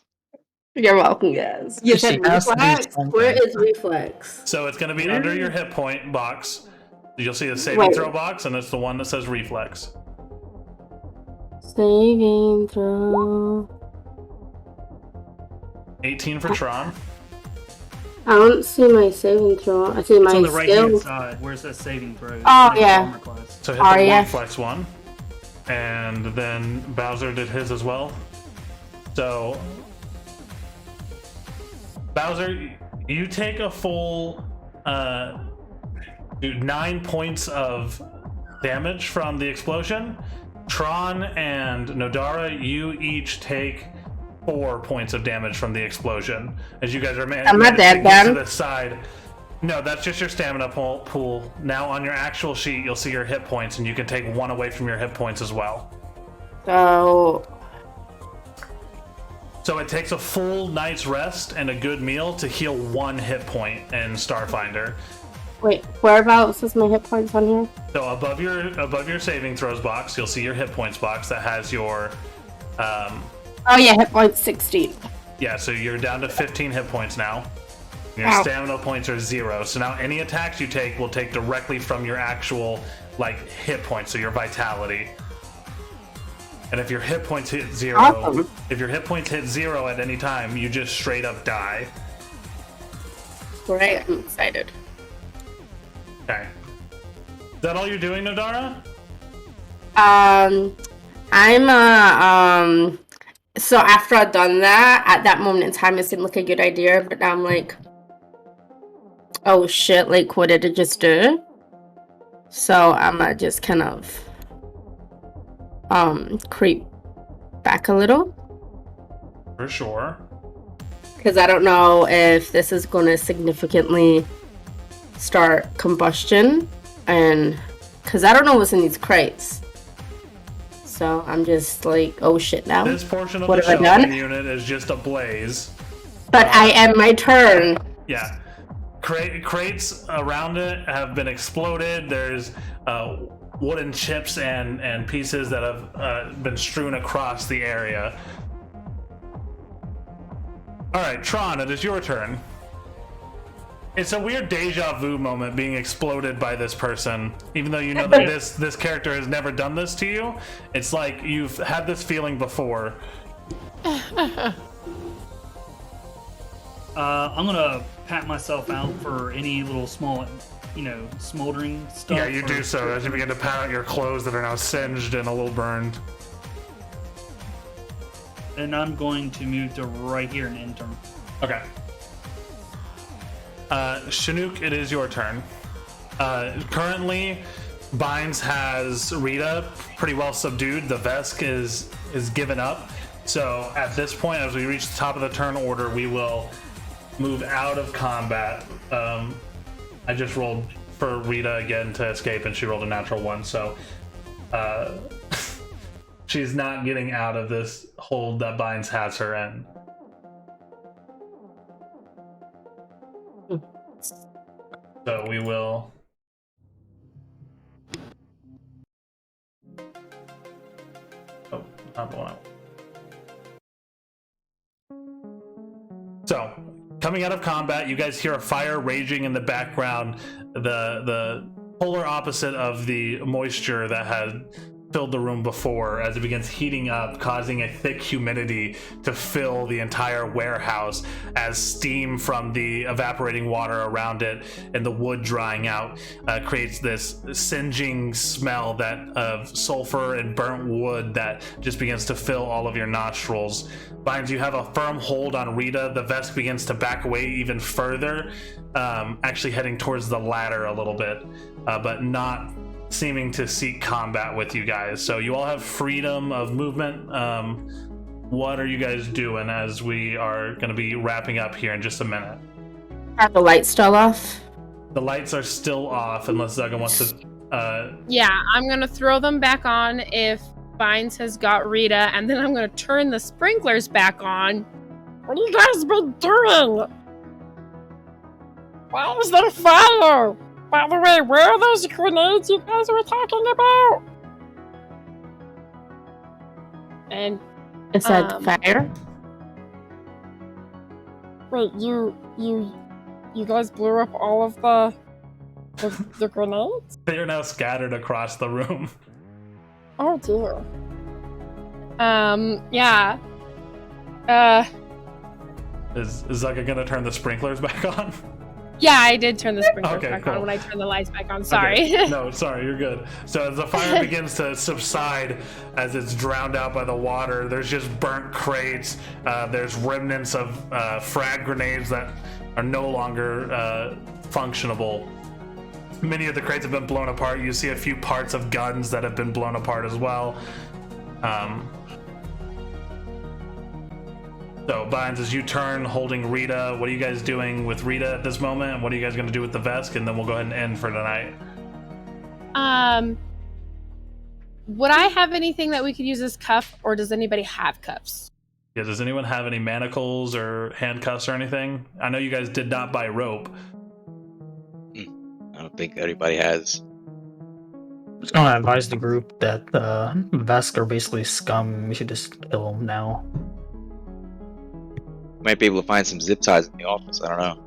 You're welcome, guys. You She said has to do reflex? something. Where is reflex? So it's going to be under your hit point box. You'll see a saving Wait. throw box, and it's the one that says reflex. Saving throw. 18 for Tron. I don't see my saving throw. I see It's my on the right hand skills. side. Where's that saving throw? Oh, Like yeah. armor class. So hit Oh, the yeah. reflex one. And then Bowser did his as well. So Bowser, you take a full 9 points of damage from the explosion. Tron and Nodara, you each take 4 points of damage from the explosion as you guys are Am I dead to then? the side. No, that's just your stamina pool. Now on your actual sheet, you'll see your hit points, and you can take 1 away from your hit points as well. So it takes a full night's rest and a good meal to heal 1 hit point in Starfinder. Wait, whereabouts is my hit points on here? So above your saving throws box, you'll see your hit points box that has your Oh yeah, hit points 16. yeah, so you're down to 15 hit points now. Your Ow. stamina points are 0. So now any attacks you take will take directly from your actual like hit points, so your vitality. And if your hit points hit 0, Awesome. if your hit points hit 0 at any time, you just straight up die. Great, I'm excited. Okay. Is that all you're doing, Nodara? So after I've done that, at that moment in time, it seemed like a good idea, but now I'm like, oh shit, like what did it just do? So I'm gonna just kind of creep back a little, For sure. because I don't know if this is gonna significantly start combustion, and because I don't know what's in these crates. So I'm just like, oh shit now. This portion of What the have I shelving done? unit is just a blaze. But I am my turn. Yeah. Crates around it have been exploded. There's wooden chips and pieces that have been strewn across the area. Alright, Tron, it is your turn. It's a weird deja vu moment being exploded by this person, even though you know that this character has never done this to you. It's like you've had this feeling before. I'm gonna pat myself out for any little small, smoldering stuff. Yeah, you or- do so as you begin to pat out your clothes that are now singed and a little burned. And I'm going to move to right here and end turn. Okay. Chinook, it is your turn. Currently, Bynes has Rita pretty well subdued. The Vesk is given up. So at this point, as we reach the top of the turn order, we will move out of combat. I just rolled for Rita again to escape, and she rolled a natural 1. So she's not getting out of this hold that Bynes has her in. So we will. Oh, not the one. So, coming out of combat, you guys hear a fire raging in the background. The polar opposite of the moisture that had filled the room before as it begins heating up, causing a thick humidity to fill the entire warehouse as steam from the evaporating water around it and the wood drying out creates this singeing smell that of sulfur and burnt wood that just begins to fill all of your nostrils. Vines, you have a firm hold on Rita. The Vesk begins to back away even further, actually heading towards the ladder a little bit, but not seeming to seek combat with you guys. So you all have freedom of movement. What are you guys doing as we are going to be wrapping up here in just a minute? Are the lights still off? The lights are still off unless Zaga wants to... Yeah, I'm going to throw them back on if Vines has got Rita, and then I'm going to turn the sprinklers back on. What have you guys been doing? Why is there fire? By the way, where are those grenades you guys were talking about? And Is that fire? wait, you guys blew up all of the grenades? They are now scattered across the room. Oh dear. Yeah. Is Zaga going to turn the sprinklers back on? Yeah, I did turn the sprinklers Okay, back cool. on when I turned the lights back on. Sorry. Okay. No, sorry, you're good. So as the fire begins to subside, as it's drowned out by the water, there's just burnt crates. There's remnants of frag grenades that are no longer functionable. Many of the crates have been blown apart. You see a few parts of guns that have been blown apart as well. So, Bynes, as you turn holding Rita, what are you guys doing with Rita at this moment? And what are you guys going to do with the Vesk? And then we'll go ahead and end for tonight. Would I have anything that we could use as cuff, or does anybody have cuffs? Yeah, does anyone have any manacles or handcuffs or anything? I know you guys did not buy rope. I don't think everybody has. I'm just gonna advise the group that the Vesk are basically scum. We should just kill them now. Might be able to find some zip ties in the office. I don't know.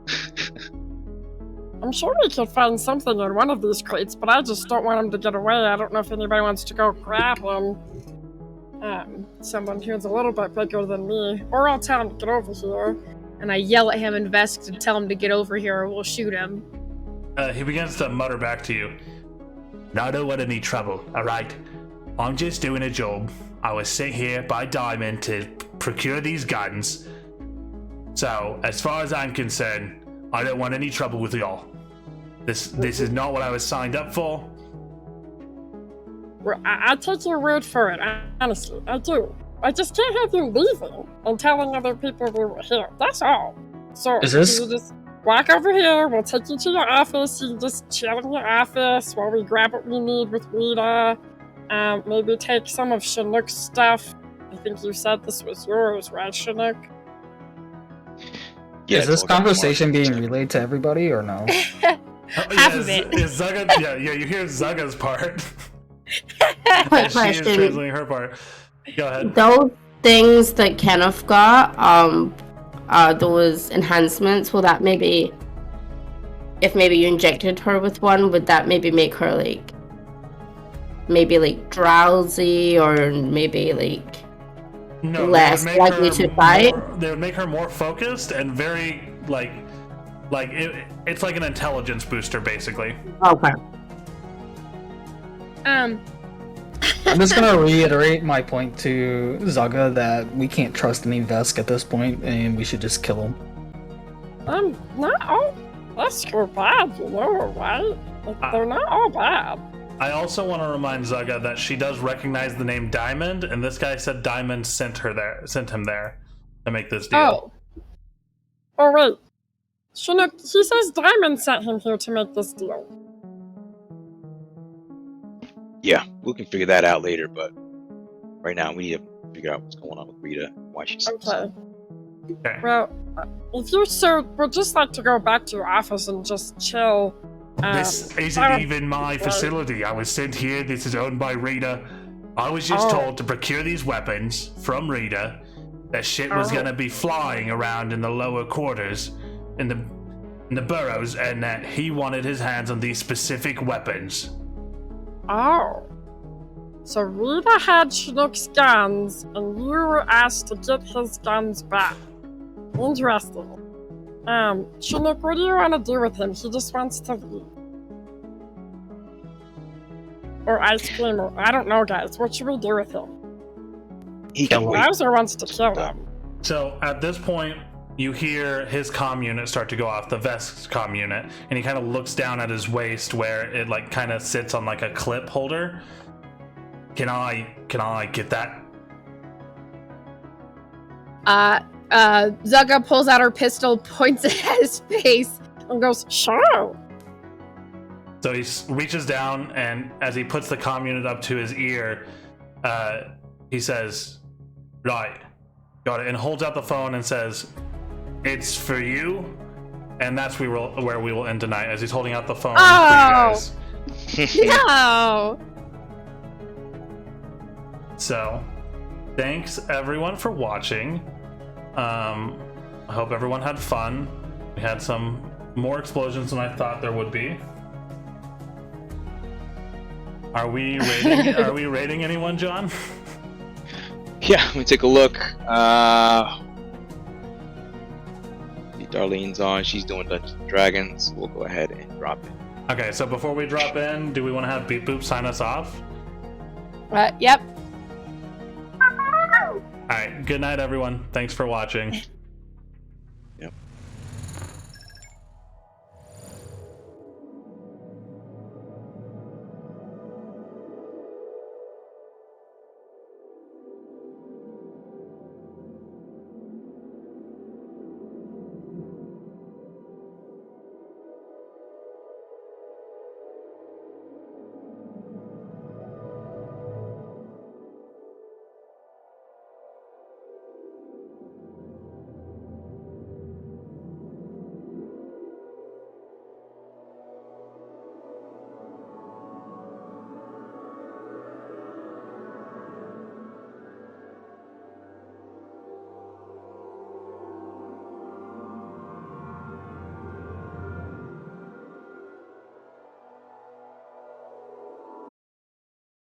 I'm sure we could find something in one of these crates, but I just don't want them to get away. I don't know if anybody wants to go grab them. Someone who's a little bit bigger than me. Or I'll tell him to get over here. And I yell at him in Vesk to tell him to get over here or we'll shoot him. He begins to mutter back to you. I don't want any trouble, alright? I'm just doing a job. I was sent here by Diamond to procure these guns. So, as far as I'm concerned, I don't want any trouble with y'all. This is not what I was signed up for. Well, I take your word for it, honestly, I do. I just can't have you leaving and telling other people we were here, that's all. So, Is this- you just walk over here, we'll take you to your office, you can just chill in your office while we grab what we need with Rita. Maybe take some of Chinook's stuff. I think you said this was yours, right, Chinook? Yeah, Is this it's all got conversation marks. being relayed to everybody or no? Half of it. Is Zaga, yeah, you hear Zaga's part. Quick She is question. translating her part. Go ahead. Those things that Kenneth got, those enhancements, will that maybe, if maybe you injected her with one, would that maybe make her like drowsy, or maybe like No, they less would make likely her to fight? They would make her more focused and very it's like an intelligence booster basically. Okay. I'm just gonna reiterate my point to Zaga that we can't trust any Vesk at this point, and we should just kill him. Not all Vesks are bad, you know, right? They're not all bad. I also want to remind Zaga that she does recognize the name Diamond, and this guy said Diamond sent him there to make this deal. Oh wait. Chinook, he says Diamond sent him here to make this deal. Yeah, we can figure that out later, but right now we need to figure out what's going on with Rita, why she's Okay. Okay. Well, if you're so, we'd just like to go back to your office and just chill. This I isn't don't- even my Right. facility. I was sent here. This is owned by Rita. I was just Oh. told to procure these weapons from Rita. That shit was Oh. gonna be flying around in the lower quarters, in the burrows, and that he wanted his hands on these specific weapons. Oh. So Rita had Chinook's guns, and you were asked to get his guns back. Interesting. Chinook, what do you want to do with him? He just wants to leave. Or ice cream, or I don't know, guys. What should we do with him? He can wait. Bowser wants to kill him. So at this point, you hear his comm unit start to go off, the vest comm unit, and he kind of looks down at his waist where it like kind of sits on like a clip holder. Can I get that? Zugga pulls out her pistol, points it at his face, And goes, sure. So he reaches down, and as he puts the comm unit up to his ear, he says, "Right, got it," and holds out the phone and says, "It's for you." And that's where we will end tonight, as he's holding out the phone for you guys. No! So, thanks everyone for watching. I hope everyone had fun. We had some more explosions than I thought there would be. Are we rating anyone, John? Yeah, let me take a look. Darlene's on. She's doing Dungeons and Dragons. We'll go ahead and drop it. Okay, so before we drop in, do we want to have Beep Boop sign us off? Yep. All right, good night, everyone. Thanks for watching.